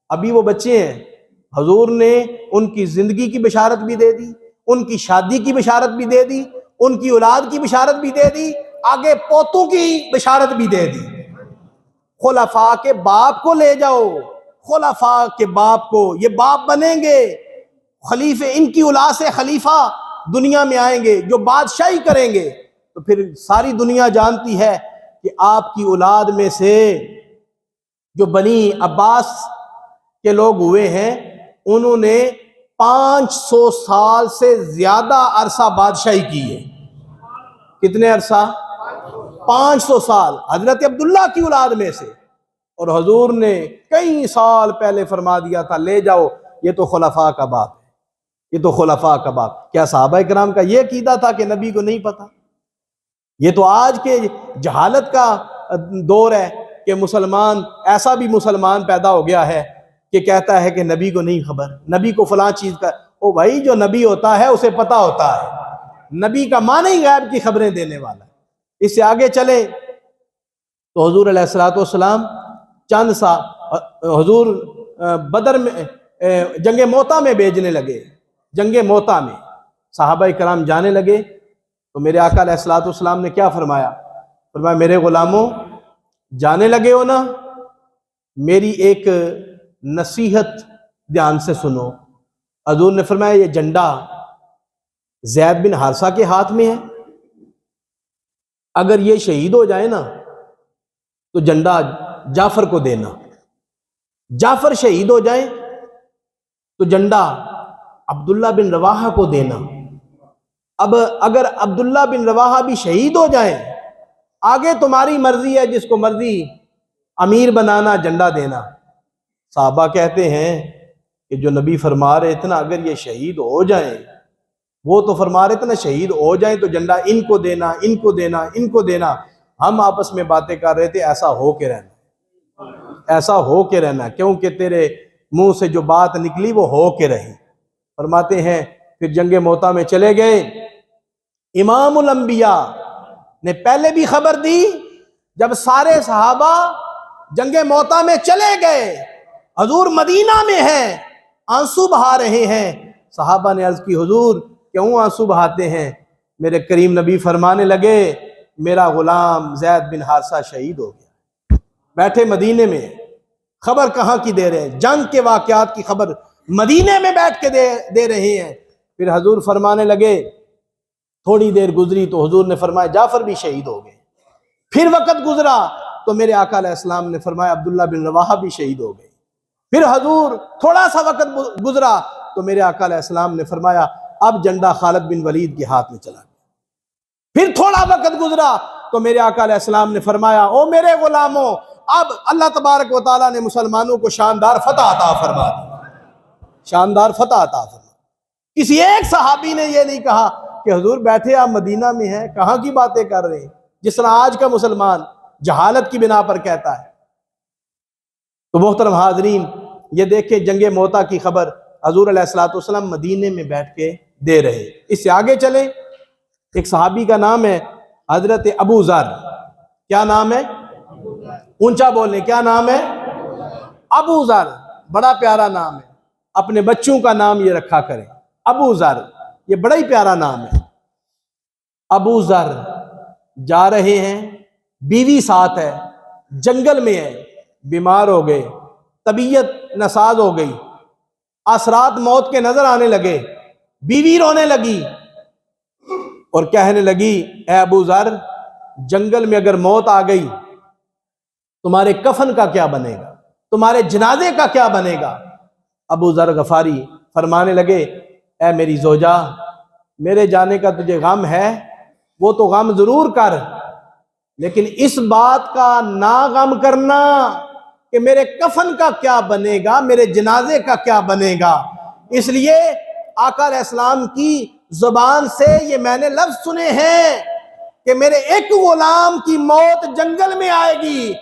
ابھی وہ بچے ہیں، حضور نے ان کی زندگی کی بشارت بھی دے دی، ان کی شادی کی بشارت بھی دے دی، ان کی اولاد کی بشارت بھی دے دی، آگے پوتوں کی بشارت بھی دے دی۔ خلفاء کے باپ کو لے جاؤ، خلفاء کے باپ کو، یہ باپ بنیں گے، خلیفے، ان کی اولاد سے خلیفہ دنیا میں آئیں گے جو بادشاہی کریں گے، تو پھر ساری دنیا جانتی ہے کہ آپ کی اولاد میں سے جو بنی عباس کے لوگ ہوئے ہیں انہوں نے 500 سال سے زیادہ عرصہ بادشاہی کی ہے۔ کتنے عرصہ؟ 500 سال حضرت عبداللہ کی اولاد میں سے۔ اور حضور نے کئی سال پہلے فرما دیا تھا لے جاؤ، یہ تو خلفاء کا باپ ہے، یہ تو خلفاء کا باپ۔ کیا صحابہ کرام کا یہ عقیدہ تھا کہ نبی کو نہیں پتا؟ یہ تو آج کے جہالت کا دور ہے کہ مسلمان، ایسا بھی مسلمان پیدا ہو گیا ہے کہ کہتا ہے کہ نبی کو نہیں خبر، نبی کو فلاں چیز کا۔ او بھائی، جو نبی ہوتا ہے اسے پتا ہوتا ہے، نبی کا معنی ہی غیب کی خبریں دینے والا ہے۔ اس سے آگے چلے تو حضور علیہ الصلوۃ والسلام چند سا حضور بدر میں جنگ موتا میں بھیجنے لگے۔ جنگ موتا میں صحابہ کرام جانے لگے تو میرے آقا علیہ الصلوۃ والسلام نے کیا فرمایا؟ فرمایا میرے غلاموں، جانے لگے ہو نا، میری ایک نصیحت دھیان سے سنو۔ حضور نے فرمایا یہ جھنڈا زید بن حارثہ کے ہاتھ میں ہے، اگر یہ شہید ہو جائے نا تو جھنڈا جعفر کو دینا، جعفر شہید ہو جائے تو جھنڈا عبداللہ بن رواحہ کو دینا۔ اب اگر عبداللہ بن رواحہ بھی شہید ہو جائیں، آگے تمہاری مرضی ہے، جس کو مرضی امیر بنانا، جھنڈا دینا۔ صحابہ کہتے ہیں کہ جو نبی فرما رہے تھے نا اگر یہ شہید ہو جائیں، وہ تو فرما رہے تھے نا شہید ہو جائیں تو جھنڈا ان کو دینا، ان کو دینا، ان کو دینا۔ ہم آپس میں باتیں کر رہے تھے ایسا ہو کے رہنا، ایسا ہو کے رہنا، کیونکہ تیرے منہ سے جو بات نکلی وہ ہو کے رہی۔ فرماتے ہیں پھر جنگ موتا میں چلے گئے۔ امام الانبیاء نے پہلے بھی خبر دی، جب سارے صحابہ جنگ موتا میں چلے گئے، حضور مدینہ میں ہیں، آنسو بہا رہے ہیں۔ صحابہ نے عرض کی حضور کیوں آنسو بہاتے ہیں؟ میرے کریم نبی فرمانے لگے میرا غلام زید بن حارثہ شہید ہو گیا۔ بیٹھے مدینے میں، خبر کہاں کی دے رہے ہیں؟ جنگ کے واقعات کی خبر مدینے میں بیٹھ کے دے رہے ہیں۔ پھر حضور فرمانے لگے، تھوڑی دیر گزری تو حضور نے فرمایا جعفر بھی شہید ہو گئے۔ پھر وقت گزرا تو میرے آقا علیہ السلام نے فرمایا عبداللہ بن رواحہ بھی شہید ہو گئے۔ پھر حضور تھوڑا سا وقت گزرا تو میرے آقا علیہ السلام نے فرمایا اب جھنڈا خالد بن ولید کے ہاتھ میں چلا گیا۔ پھر تھوڑا وقت گزرا تو میرے آقا علیہ السلام نے فرمایا او میرے غلاموں، اب اللہ تبارک و تعالیٰ نے مسلمانوں کو شاندار فتح عطا فرما دی، شاندار فتح عطا فرما۔ کسی ایک صحابی نے یہ نہیں کہا کہ حضور بیٹھے آپ مدینہ میں ہیں، کہاں کی باتیں کر رہے ہیں، جس طرح آج کا مسلمان جہالت کی بنا پر کہتا ہے۔ تو محترم حاضرین، یہ دیکھیں جنگ موتا کی خبر حضور علیہ الصلوۃ والسلام مدینے میں بیٹھ کے دے رہے۔ اس سے آگے چلیں، ایک صحابی کا نام ہے حضرت ابو ذر۔ کیا نام ہے؟ اونچا بولیں، کیا نام ہے؟ ابو ذر، بڑا پیارا نام ہے، اپنے بچوں کا نام یہ رکھا کریں ابو ذر، یہ بڑا ہی پیارا نام ہے۔ ابو ذر جا رہے ہیں، بیوی ساتھ ہے، جنگل میں ہے، بیمار ہو گئے، طبیعت ناساز ہو گئی، اثرات موت کے نظر آنے لگے۔ بیوی رونے لگی اور کہنے لگی اے ابو ذر، جنگل میں اگر موت آ گئی تمہارے کفن کا کیا بنے گا، تمہارے جنازے کا کیا بنے گا؟ ابو ذر غفاری فرمانے لگے اے میری زوجہ، میرے جانے کا تجھے غم ہے، وہ تو غم ضرور کر، لیکن اس بات کا نہ غم کرنا کہ میرے کفن کا کیا بنے گا، میرے جنازے کا کیا بنے گا۔ اس لیے آقا علیہ السلام کی زبان سے یہ میں نے لفظ سنے ہیں کہ میرے ایک غلام کی موت جنگل میں آئے گی،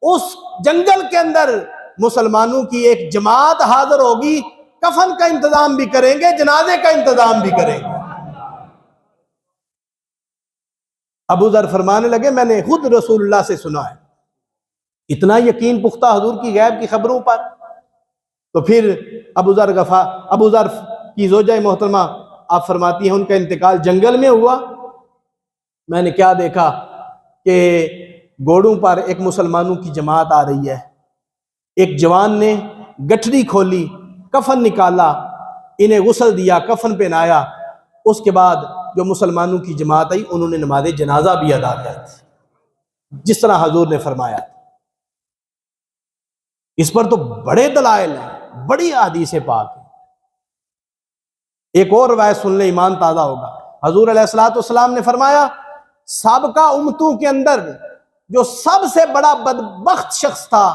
اس جنگل کے اندر مسلمانوں کی ایک جماعت حاضر ہوگی، کفن کا انتظام بھی کریں گے، جنازے کا انتظام بھی کریں گے۔ ابو ذر فرمانے لگے میں نے خود رسول اللہ سے سنا ہے، اتنا یقین پختہ حضور کی غیب کی خبروں پر۔ تو پھر ابو ذر کی زوجہ محترمہ آپ فرماتی ہیں ان کا انتقال جنگل میں ہوا۔ میں نے کیا دیکھا کہ گھوڑوں پر ایک مسلمانوں کی جماعت آ رہی ہے، ایک جوان نے گٹھڑی کھولی، کفن نکالا، انہیں غسل دیا، کفن پہنایا، اس کے بعد جو مسلمانوں کی جماعت آئی انہوں نے نماز جنازہ بھی ادا کر دی جس طرح حضور نے فرمایا. اس پر تو بڑے دلائل ہیں، بڑی احادیث پاک ہیں. ایک اور روایت سن لیں، ایمان تازہ ہوگا. حضور علیہ الصلوۃ والسلام نے فرمایا سابقہ امتوں کے اندر جو سب سے بڑا بدبخت شخص تھا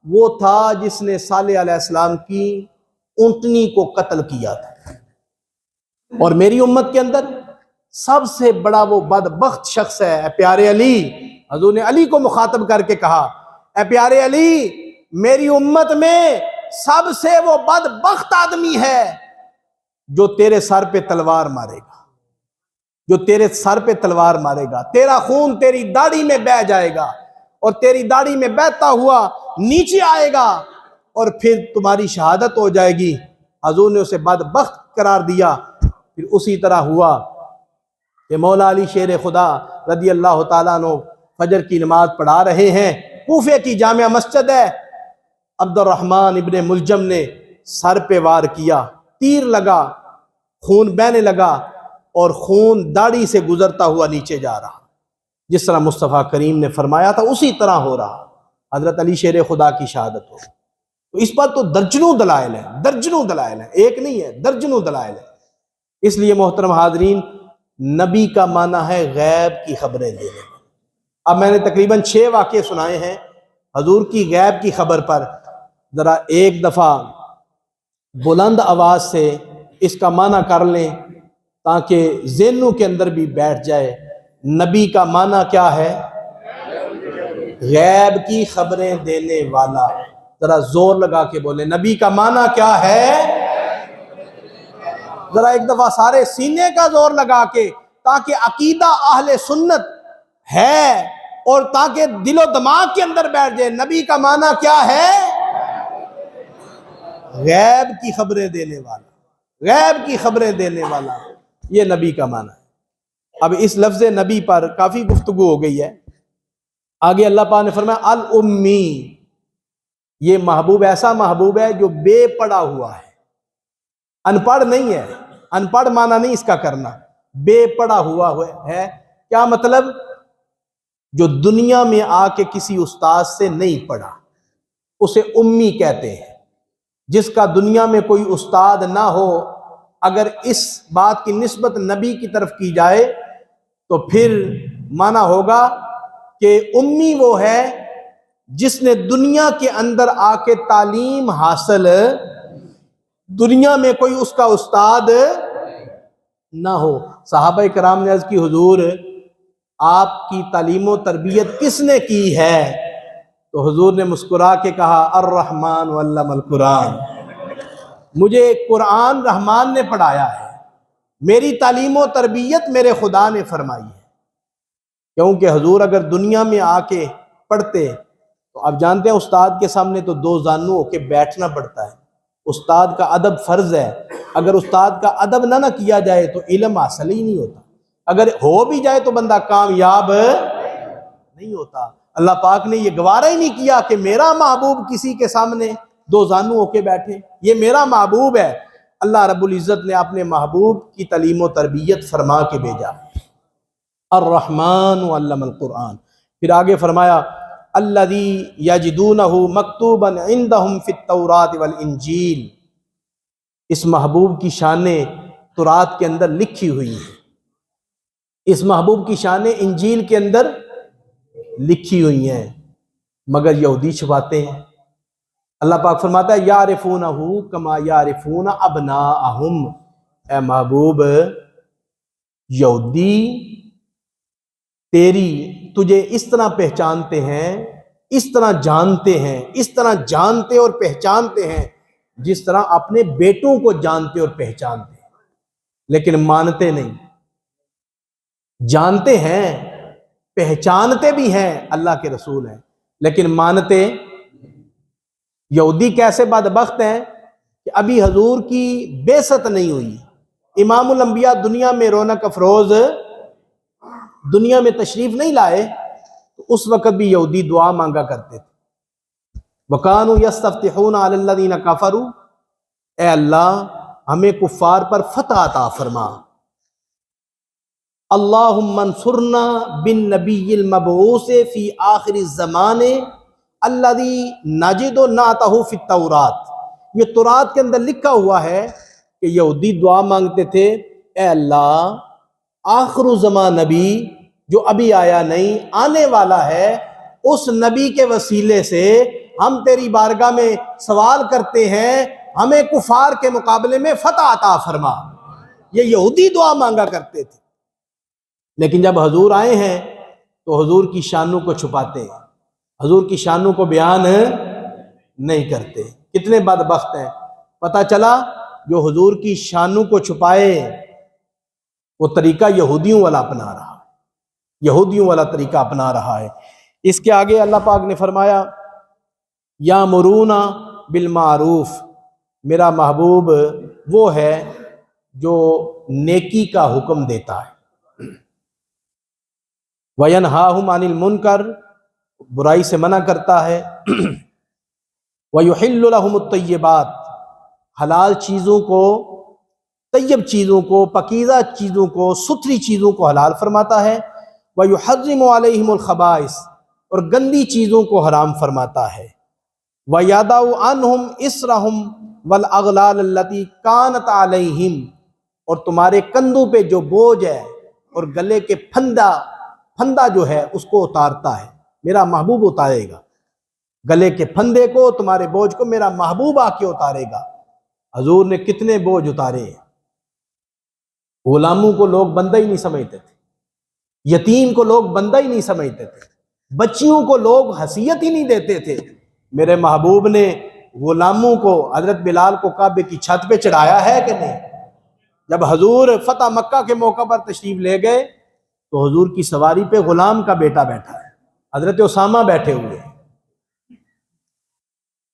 وہ تھا جس نے صالح علیہ السلام کی اونٹنی کو قتل کیا تھا. اور میری امت کے اندر سب سے بڑا وہ بدبخت شخص ہے اے پیارے علی. حضور نے علی کو مخاطب کر کے کہا اے پیارے علی، میری امت میں سب سے وہ بدبخت آدمی ہے جو تیرے سر پہ تلوار مارے گا، جو تیرے سر پہ تلوار مارے گا. تیرا خون تیری داڑھی میں بہہ جائے گا اور تیری داڑھی میں بہتا ہوا نیچے آئے گا اور پھر تمہاری شہادت ہو جائے گی. حضور نے اسے بدبخت قرار دیا. پھر اسی طرح ہوا کہ مولا علی شیر خدا رضی اللہ تعالیٰ عنہ فجر کی نماز پڑھا رہے ہیں. کوفے کی جامع مسجد ہے. عبد الرحمن ابن ملجم نے سر پہ وار کیا، تیر لگا، خون بہنے لگا اور خون داڑھی سے گزرتا ہوا نیچے جا رہا. جس طرح مصطفیٰ کریم نے فرمایا تھا اسی طرح ہو رہا. حضرت علی شیر خدا کی شہادت ہو. تو اس پر تو درجنوں دلائل ہیں، درجنوں دلائل ہیں، ایک نہیں ہے، درجنوں دلائل ہیں. اس لیے محترم حاضرین، نبی کا معنی ہے غیب کی خبریں دینے. اب میں نے تقریباً 6 واقعے سنائے ہیں حضور کی غیب کی خبر پر. ذرا ایک دفعہ بلند آواز سے اس کا معنی کر لیں تاکہ ذہنوں کے اندر بھی بیٹھ جائے. نبی کا معنی کیا ہے؟ غیب کی خبریں دینے والا. ذرا زور لگا کے بولیں، نبی کا معنی کیا ہے؟ ذرا ایک دفعہ سارے سینے کا زور لگا کے، تاکہ عقیدہ اہل سنت ہے اور تاکہ دل و دماغ کے اندر بیٹھ جائے. نبی کا معنی کیا ہے؟ غیب کی خبریں دینے والا. غیب کی خبریں دینے والا، یہ نبی کا معنی ہے. اب اس لفظ نبی پر کافی گفتگو ہو گئی ہے. آگے اللہ پاک نے فرمایا الامی، یہ محبوب ایسا محبوب ہے جو بے پڑھا ہوا ہے، ان پڑھ نہیں ہے. ان پڑھ معنی نہیں اس کا کرنا، بے پڑھا ہوا ہے. کیا مطلب؟ جو دنیا میں آ کے کسی استاد سے نہیں پڑھا اسے امی کہتے ہیں. جس کا دنیا میں کوئی استاد نہ ہو، اگر اس بات کی نسبت نبی کی طرف کی جائے تو پھر معنی ہوگا کہ امی وہ ہے جس نے دنیا کے اندر آ کے تعلیم حاصل، دنیا میں کوئی اس کا استاد نہ ہو. صحابہ کرام نے عرض کی حضور آپ کی تعلیم و تربیت کس نے کی ہے؟ تو حضور نے مسکرا کے کہا الرحمن علم القرآن، مجھے قرآن رحمان نے پڑھایا ہے، میری تعلیم و تربیت میرے خدا نے فرمائی ہے. کیونکہ حضور اگر دنیا میں آ کے پڑھتے تو آپ جانتے ہیں استاد کے سامنے تو 2 زانو ہو کے بیٹھنا پڑتا ہے. استاد کا ادب فرض ہے. اگر استاد کا ادب نہ کیا جائے تو علم حاصل ہی نہیں ہوتا. اگر ہو بھی جائے تو بندہ کامیاب نہیں ہوتا. اللہ پاک نے یہ گوارا ہی نہیں کیا کہ میرا محبوب کسی کے سامنے 2 زانو ہو کے بیٹھے. یہ میرا محبوب ہے. اللہ رب العزت نے اپنے محبوب کی تعلیم و تربیت فرما کے بھیجا. الرحمن علم القرآن. پھر آگے فرمایا الذی یجدونہ مکتوبا عندہم فی التوراۃ والانجیل. اس محبوب کی شانیں تورات کے اندر لکھی ہوئی ہیں، اس محبوب کی شانیں انجیل کے اندر لکھی ہوئی ہیں، مگر یہودی چھپاتے ہیں. اللہ پاک فرماتا ہے یعرفونہ کما یعرفون ابناءہم. اے محبوب، یہودی تجھے اس طرح پہچانتے ہیں، اس طرح جانتے ہیں، اس طرح جانتے اور پہچانتے ہیں جس طرح اپنے بیٹوں کو جانتے اور پہچانتے ہیں، لیکن مانتے نہیں. جانتے ہیں، پہچانتے بھی ہیں، اللہ کے رسول ہیں، لیکن مانتے. یہودی کیسے بدبخت ہیں کہ ابھی حضور کی بعثت نہیں ہوئی، امام الانبیاء دنیا میں رونق افروز دنیا میں تشریف نہیں لائے تو اس وقت بھی یہودی دعا مانگا کرتے تھے. وَكَانُوا يَسْتَفْتِحُونَ عَلَى الَّذِينَ كَفَرُوا. اے اللہ ہمیں کفار پر فتح عطا فرما. اللہم انصرنا بالنبی المبعوث فی آخر الزمان الذی نجد نعتہ فی التورات۔ یہ تورات کے اندر لکھا ہوا ہے کہ یہودی دعا مانگتے تھے، اے اللہ آخر الزمان نبی جو ابھی آیا نہیں آنے والا ہے، اس نبی کے وسیلے سے ہم تیری بارگاہ میں سوال کرتے ہیں، ہمیں کفار کے مقابلے میں فتح عطا فرما۔ یہ یہودی دعا مانگا کرتے تھے، لیکن جب حضور آئے ہیں تو حضور کی شانوں کو چھپاتے ہیں، حضور کی شانوں کو بیان نہیں کرتے۔ کتنے بدبخت ہیں، پتہ چلا جو حضور کی شانوں کو چھپائے وہ طریقہ یہودیوں والا اپنا رہا، یہودیوں والا طریقہ اپنا رہا ہے۔ اس کے آگے اللہ پاک نے فرمایا یامرون بالمعروف، میرا محبوب وہ ہے جو نیکی کا حکم دیتا ہے، وَيَنْهَاهُمْ عَنِ الْمُنْكَرِ، برائی سے منع کرتا ہے، وَيُحِلُّ لَهُمُ الطَّيِّبَاتِ، حلال چیزوں کو، طیب چیزوں کو، پاکیزہ چیزوں کو، ستھری چیزوں کو حلال فرماتا ہے، وَيُحَرِّمُ عَلَيْهِمُ الْخَبَائِثَ، اور گندی چیزوں کو حرام فرماتا ہے، وَيَضَعُ عَنْهُمْ إِصْرَهُمْ وَالْأَغْلَالَ الَّتِي كَانَتْ عَلَيْهِمْ، اور تمہارے کندھوں پہ جو بوجھ ہے اور گلے کے پھندا جو ہے اس کو اتارتا ہے، میرا محبوب اتارے گا گلے کے پھندے کو، تمہارے بوجھ کو میرا محبوب آ کے اتارے گا۔ حضور نے کتنے بوجھ اتارے ہیں۔ غلاموں کو لوگ بندہ ہی نہیں سمجھتے تھے، یتیم کو لوگ بندہ ہی نہیں سمجھتے تھے، بچیوں کو لوگ حیثیت ہی نہیں دیتے تھے۔ میرے محبوب نے غلاموں کو، حضرت بلال کو کعبے کی چھت پہ چڑھایا ہے کہ نہیں؟ جب حضور فتح مکہ کے موقع پر تشریف لے گئے تو حضور کی سواری پہ غلام کا بیٹا بیٹھا ہے، حضرت اسامہ بیٹھے ہوئے ہیں۔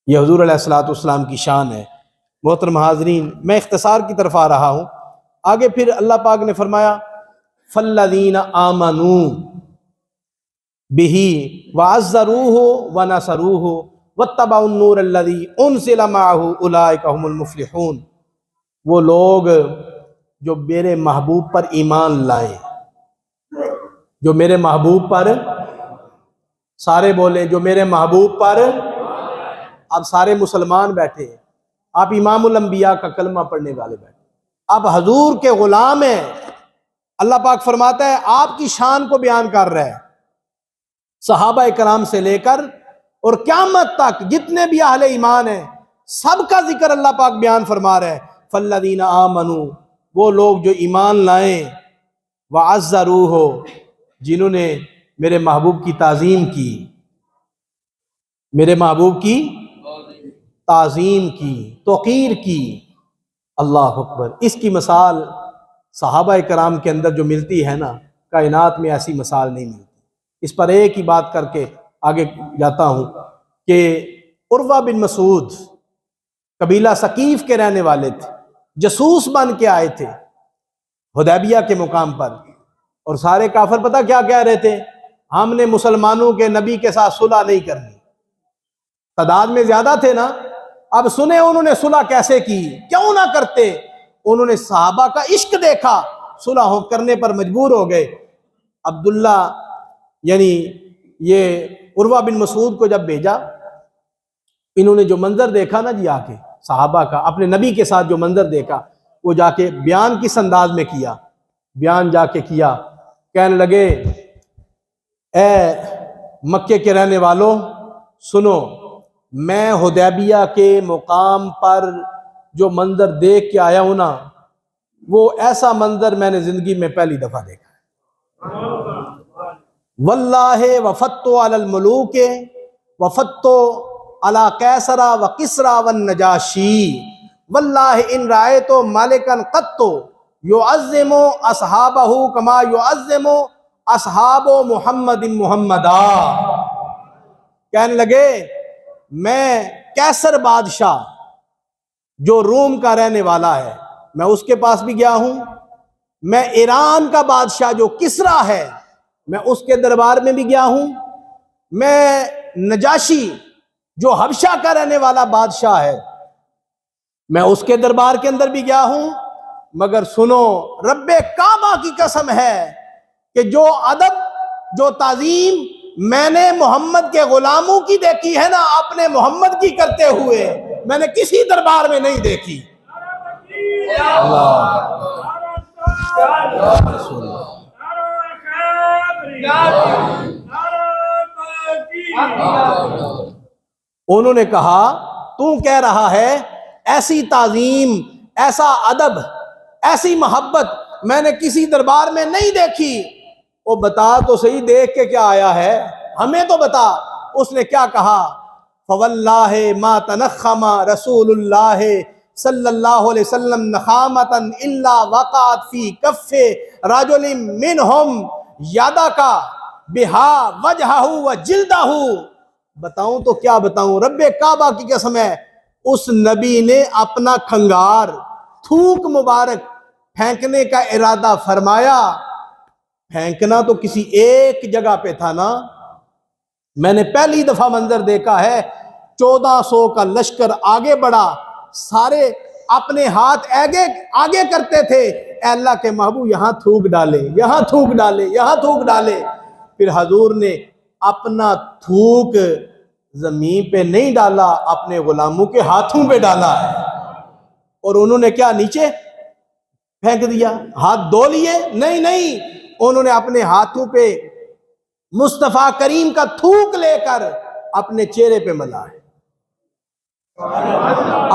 یہ حضور علیہ الصلوۃ والسلام کی شان ہے۔ محترم حاضرین، میں اختصار کی طرف آ رہا ہوں۔ آگے پھر اللہ پاک نے فرمایا فَالَّذِينَ آمَنُوا بِهِ وَعَزَّرُوهُ وَنَصَرُوهُ وَاتَّبَعُوا النُّورَ الَّذِي أُنزِلَ مَعَهُ أُولَٰئِكَ هُمُ الْمُفْلِحُونَ، وہ لوگ جو میرے محبوب پر ایمان لائیں، جو میرے محبوب پر، سارے بولیں جو میرے محبوب پر، اب سارے مسلمان بیٹھے ہیں، آپ امام الانبیاء کا کلمہ پڑھنے والے بیٹھے، آپ حضور کے غلام ہیں۔ اللہ پاک فرماتا ہے آپ کی شان کو بیان کر رہا ہے، صحابہ کرام سے لے کر اور قیامت تک جتنے بھی اہل ایمان ہیں سب کا ذکر اللہ پاک بیان فرما رہا ہے۔ فالذین آمنوا، وہ لوگ جو ایمان لائیں، وعزروہ، جنہوں نے میرے محبوب کی تعظیم کی، میرے محبوب کی تعظیم کی، توقیر کی۔ اللہ اکبر۔ اس کی مثال صحابہ کرام کے اندر جو ملتی ہے نا، کائنات میں ایسی مثال نہیں ملتی۔ اس پر ایک ہی بات کر کے آگے جاتا ہوں کہ عروہ بن مسعود قبیلہ ثقیف کے رہنے والے تھے، جاسوس بن کے آئے تھے حدیبیہ کے مقام پر، اور سارے کافر پتہ کیا کہہ رہے تھے؟ ہم نے مسلمانوں کے نبی کے ساتھ صلح نہیں کرنی۔ تعداد میں زیادہ تھے نا، اب سنیں انہوں نے صلح کیسے کی، کیوں نہ کرتے؟ انہوں نے صحابہ کا عشق دیکھا، صلح کرنے پر مجبور ہو گئے۔ عبداللہ یعنی یہ عروہ بن مسعود کو جب بھیجا، انہوں نے جو منظر دیکھا نا جی، آ کے صحابہ کا اپنے نبی کے ساتھ جو منظر دیکھا، وہ جا کے بیان کس انداز میں کیا؟ بیان جا کے کیا، کہنے لگے اے مکے کے رہنے والوں سنو، میں حدیبیہ کے مقام پر جو منظر دیکھ کے آیا ہوں نا، وہ ایسا منظر میں نے زندگی میں پہلی دفعہ دیکھا ہے۔ واللہ وفتو علی الملوک وفتو علی کیسرا و کسرا والنجاشی واللہ ان رأیت ملکا قط یعظم اصحابہ کما یعظم اصحاب محمد محمدا۔ کہنے لگے میں کیسر بادشاہ جو روم کا رہنے والا ہے، میں اس کے پاس بھی گیا ہوں، میں ایران کا بادشاہ جو کسرا ہے میں اس کے دربار میں بھی گیا ہوں، میں نجاشی جو حبشہ کا رہنے والا بادشاہ ہے میں اس کے دربار کے اندر بھی گیا ہوں، مگر سنو رب کعبہ کی قسم ہے کہ جو ادب جو تعظیم میں نے محمد کے غلاموں کی دیکھی ہے نا اپنے محمد کی کرتے ہوئے میں نے کسی دربار میں نہیں دیکھی. انہوں نے کہا تو کہہ رہا ہے ایسی تعظیم ایسا ادب ایسی محبت میں نے کسی دربار میں نہیں دیکھی. وہ بتا تو صحیح دیکھ کے کیا آیا ہے ہمیں تو بتا. اس نے کیا کہا فواللہ ما تنخم رسول اللہ صلی اللہ علیہ وسلم نخامتا الا وقعت فی کف رجل منہم یادک بہا وجہہ وجلدہ. بتاؤں تو کیا بتاؤں رب کعبہ کی قسم ہے اس نبی نے اپنا کھنگار تھوک مبارک پھینکنے کا ارادہ فرمایا. پھینکنا تو کسی ایک جگہ پہ تھا نا. میں نے پہلی دفعہ منظر دیکھا ہے 1400 کا لشکر آگے بڑھا سارے اپنے ہاتھ آگے کرتے تھے اے اللہ کے محبوب یہاں تھوک ڈالے یہاں تھوک ڈالے یہاں تھوک ڈالے. پھر حضور نے اپنا تھوک زمین پہ نہیں ڈالا اپنے غلاموں کے ہاتھوں پہ ڈالا ہے اور انہوں نے کیا نیچے پھینک دیا ہاتھ دھو لیے نہیں انہوں نے اپنے ہاتھوں پہ مصطفیٰ کریم کا تھوک لے کر اپنے چہرے پہ ملا ہے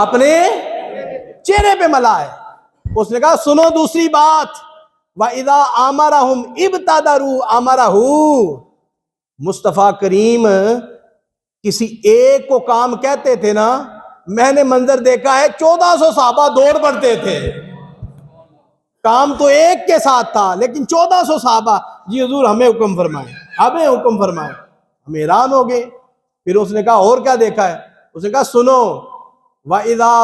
اپنے چہرے پہ ملا ہے. اس نے کہا سنو دوسری بات وَإِذَا آمَرَهُمْ ابْتَدَرُوا أَمَرَهُ. مصطفیٰ کریم کسی ایک کو کام کہتے تھے نا میں نے منظر دیکھا ہے 1400 صحابہ دوڑ پڑتے تھے. کام تو ایک کے ساتھ تھا لیکن 1400 صحابہ جی حضور ہمیں حکم فرمائے ہمیں حکم فرمائے. ہم حیران ہو گئے. پھر اس نے کہا اور کیا دیکھا ہے. اس نے کہا سنو وَإِذَا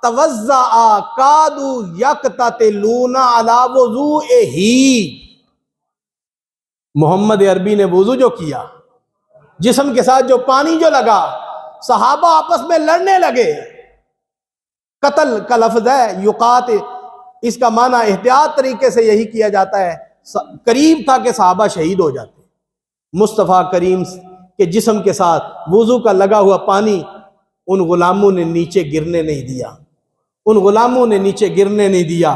تَوَزَّعَ كَادُوا يَقْتَتِلُونَ عَلَى وُضُوئِهِ. محمد عربی نے وضو جو کیا جسم کے ساتھ جو پانی جو لگا صحابہ آپس میں لڑنے لگے. قتل کا لفظ ہے یقاتل اس کا معنی احتیاط طریقے سے یہی کیا جاتا ہے. قریب تھا کہ صحابہ شہید ہو جاتے. مصطفیٰ کریم کے جسم کے ساتھ وضو کا لگا ہوا پانی ان غلاموں نے نیچے گرنے نہیں دیا ان غلاموں نے نیچے گرنے نہیں دیا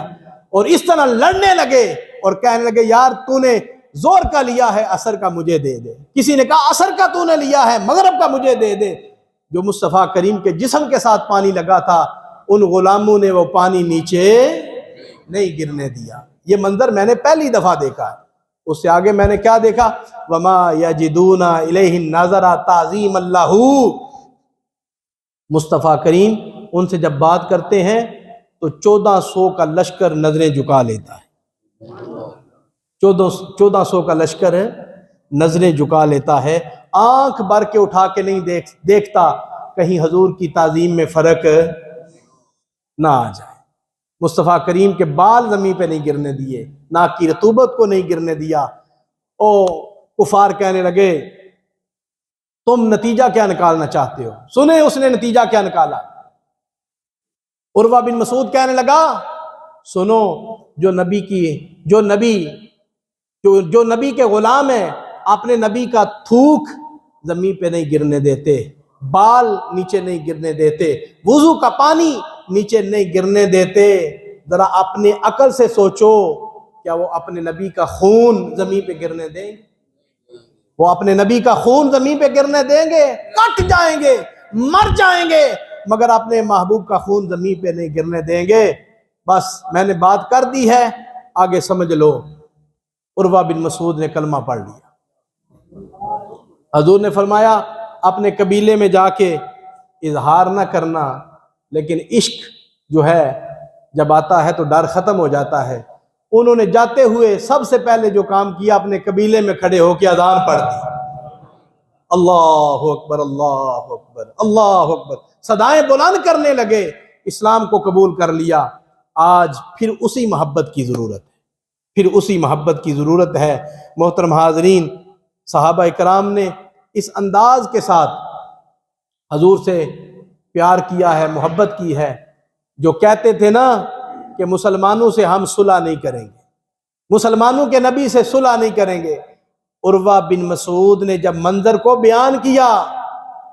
اور اس طرح لڑنے لگے اور کہنے لگے یار تو نے زور کا لیا ہے اثر کا مجھے دے دے. کسی نے کہا اثر کا تو نے لیا ہے مغرب کا مجھے دے دے. جو مصطفیٰ کریم کے جسم کے ساتھ پانی لگا تھا ان غلاموں نے وہ پانی نیچے نہیں گرنے دیا. یہ منظر میں نے پہلی دفعہ دیکھا ہے. اس سے آگے میں نے کیا دیکھا وَمَا يَجِدُونَ إِلَيْهِ النَّظَرَ تَعْظِيمَ اللَّهُ. مصطفیٰ کریم ان سے جب بات کرتے ہیں تو 1400 کا لشکر نظریں جھکا لیتا ہے. 1400 کا لشکر نظریں جھکا لیتا ہے. آنکھ بھر کے اٹھا کے نہیں دیکھتا کہیں حضور کی تعظیم میں فرق نہ آ جائے. مصطفیٰ کریم کے بال زمین پہ نہیں گرنے دیے ناک کی رطوبت کو نہیں گرنے دیا. او کفار کہنے لگے تم نتیجہ کیا نکالنا چاہتے ہو. سنیں اس نے نتیجہ کیا نکالا. عروہ بن مسعود کہنے لگا سنو جو نبی کے غلام ہیں اپنے نبی کا تھوک زمین پہ نہیں گرنے دیتے بال نیچے نہیں گرنے دیتے وضو کا پانی نیچے نہیں گرنے دیتے. ذرا اپنے عقل سے سوچو کیا وہ اپنے نبی کا خون زمین پہ گرنے دیں گے. وہ اپنے نبی کا خون زمین پہ گرنے دیں گے. کٹ جائیں گے مر جائیں گے مگر اپنے محبوب کا خون زمین پہ نہیں گرنے دیں گے. بس میں نے بات کر دی ہے آگے سمجھ لو. عروہ بن مسعود نے کلمہ پڑھ لیا. حضور نے فرمایا اپنے قبیلے میں جا کے اظہار نہ کرنا لیکن عشق جو ہے جب آتا ہے تو ڈر ختم ہو جاتا ہے. انہوں نے جاتے ہوئے سب سے پہلے جو کام کیا اپنے قبیلے میں کھڑے ہو کے اذان پڑھ دی. اللہ اکبر اللہ اکبر اللہ اکبر. صدائیں بلند کرنے لگے. اسلام کو قبول کر لیا. آج پھر اسی محبت کی ضرورت ہے پھر اسی محبت کی ضرورت ہے. محترم حاضرین صحابہ کرام نے اس انداز کے ساتھ حضور سے پیار کیا ہے محبت کی ہے. جو کہتے تھے نا کہ مسلمانوں سے ہم صلح نہیں کریں گے مسلمانوں کے نبی سے صلح نہیں کریں گے۔ عروہ بن مسعود نے جب منظر کو بیان کیا،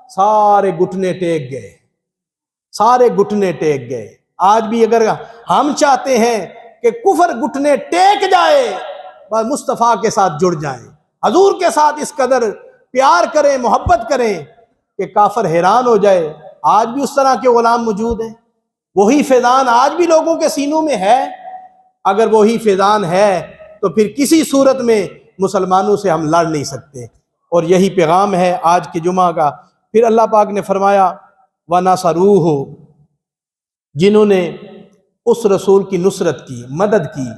سارے گھٹنے ٹیک گئے، سارے گھٹنے ٹیک گئے۔ آج بھی اگر ہم چاہتے ہیں کہ کفر گھٹنے ٹیک جائے، بس مصطفیٰ کے ساتھ جڑ جائیں، حضور کے ساتھ اس قدر پیار کریں، محبت کریں کہ کافر حیران ہو جائے۔ آج بھی اس طرح کے غلام موجود ہیں، وہی فیضان آج بھی لوگوں کے سینوں میں ہے۔ اگر وہی فیضان ہے تو پھر کسی صورت میں مسلمانوں سے ہم لڑ نہیں سکتے، اور یہی پیغام ہے آج کے جمعہ کا۔ پھر اللہ پاک نے فرمایا وَنَصَرُوهُ، جنہوں نے اس رسول کی نصرت کی، مدد کی۔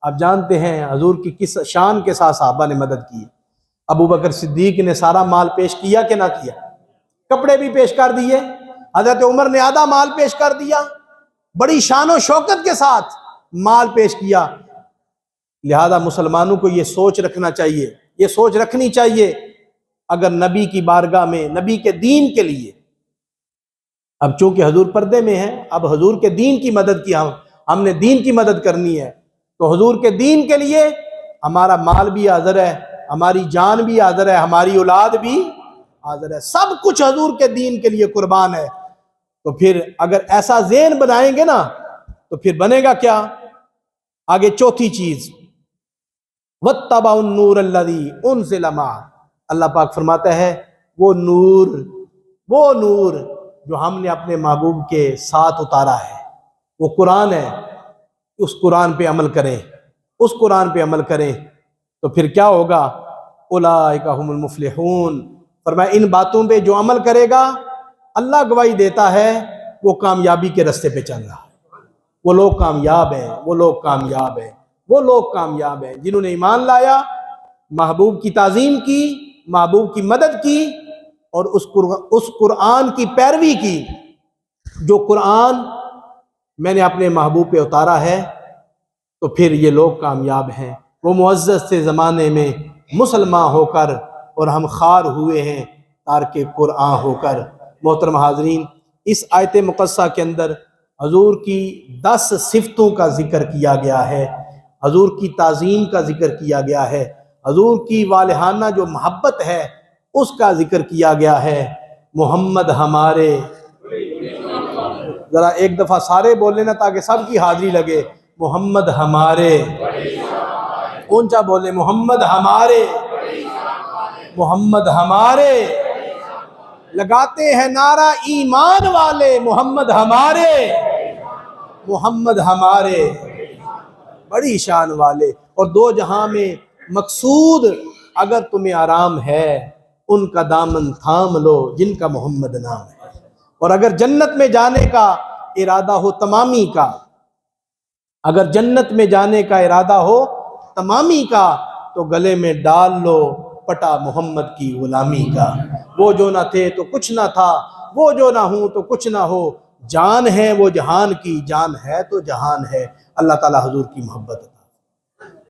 آپ جانتے ہیں حضور کی کس شان کے ساتھ صحابہ نے مدد کی۔ ابو بکر صدیق نے سارا مال پیش کیا کہ نہ کیا؟ کپڑے بھی پیش کر دیے، حضرت عمر نے آدھا مال پیش کر دیا، بڑی شان و شوکت کے ساتھ مال پیش کیا۔ لہذا مسلمانوں کو یہ سوچ رکھنا چاہیے، یہ سوچ رکھنی چاہیے، اگر نبی کی بارگاہ میں، نبی کے دین کے لیے، اب چونکہ حضور پردے میں ہیں، اب حضور کے دین کی مدد کی، ہم نے دین کی مدد کرنی ہے، تو حضور کے دین کے لیے ہمارا مال بھی حاضر ہے، ہماری جان بھی حاضر ہے، ہماری اولاد بھی حاضر ہے، سب کچھ حضور کے دین کے لیے قربان ہے۔ تو پھر اگر ایسا ذہن بنائیں گے نا تو پھر بنے گا کیا؟ آگے چوتھی چیز، وَاتَّبَعُوا النُّورَ الَّذِي أُنزِلَ مَعَهُ، اللہ پاک فرماتا ہے وہ نور جو ہم نے اپنے محبوب کے ساتھ اتارا ہے، وہ قرآن ہے، اس قرآن پہ عمل کریں، اس قرآن پہ عمل کریں تو پھر کیا ہوگا؟ اولئک ھم المفلحون، فرمایا ان باتوں پہ جو عمل کرے گا، اللہ گواہی دیتا ہے وہ کامیابی کے راستے پہ چل رہا ہے۔ وہ لوگ کامیاب ہیں، وہ لوگ کامیاب ہیں، وہ لوگ کامیاب ہیں جنہوں نے ایمان لایا، محبوب کی تعظیم کی، محبوب کی مدد کی، اور اس قرآن کی پیروی کی جو قرآن میں نے اپنے محبوب پہ اتارا ہے، تو پھر یہ لوگ کامیاب ہیں۔ وہ معزز سے زمانے میں مسلمان ہو کر اور ہم خوار ہوئے ہیں تارک قرآن ہو کر۔ محترم حاضرین، اس آیت مقدسہ کے اندر حضور کی 10 صفتوں کا ذکر کیا گیا ہے، حضور کی تعظیم کا ذکر کیا گیا ہے، حضور کی والہانہ جو محبت ہے اس کا ذکر کیا گیا ہے۔ محمد ہمارے، ذرا ایک دفعہ سارے بول لینا تاکہ سب کی حاضری لگے، محمد ہمارے، اونچا بولے، محمد ہمارے، محمد ہمارے، لگاتے ہیں نعرہ ایمان والے، محمد ہمارے، محمد ہمارے، بڑی شان والے۔ اور دو جہاں میں مقصود اگر تمہیں آرام ہے ان کا دامن تھام لو جن کا محمد نام ہے، اور اگر جنت میں جانے کا ارادہ ہو تمامی کا، اگر جنت میں جانے کا ارادہ ہو تمامی کا، تو گلے میں ڈال لو پٹا محمد کی غلامی کا۔ وہ جو نہ تھے تو کچھ نہ تھا، وہ جو نہ ہوں تو کچھ نہ ہو، جان ہے وہ جہان کی، جان ہے تو جہان ہے۔ اللہ تعالی حضور کی محبت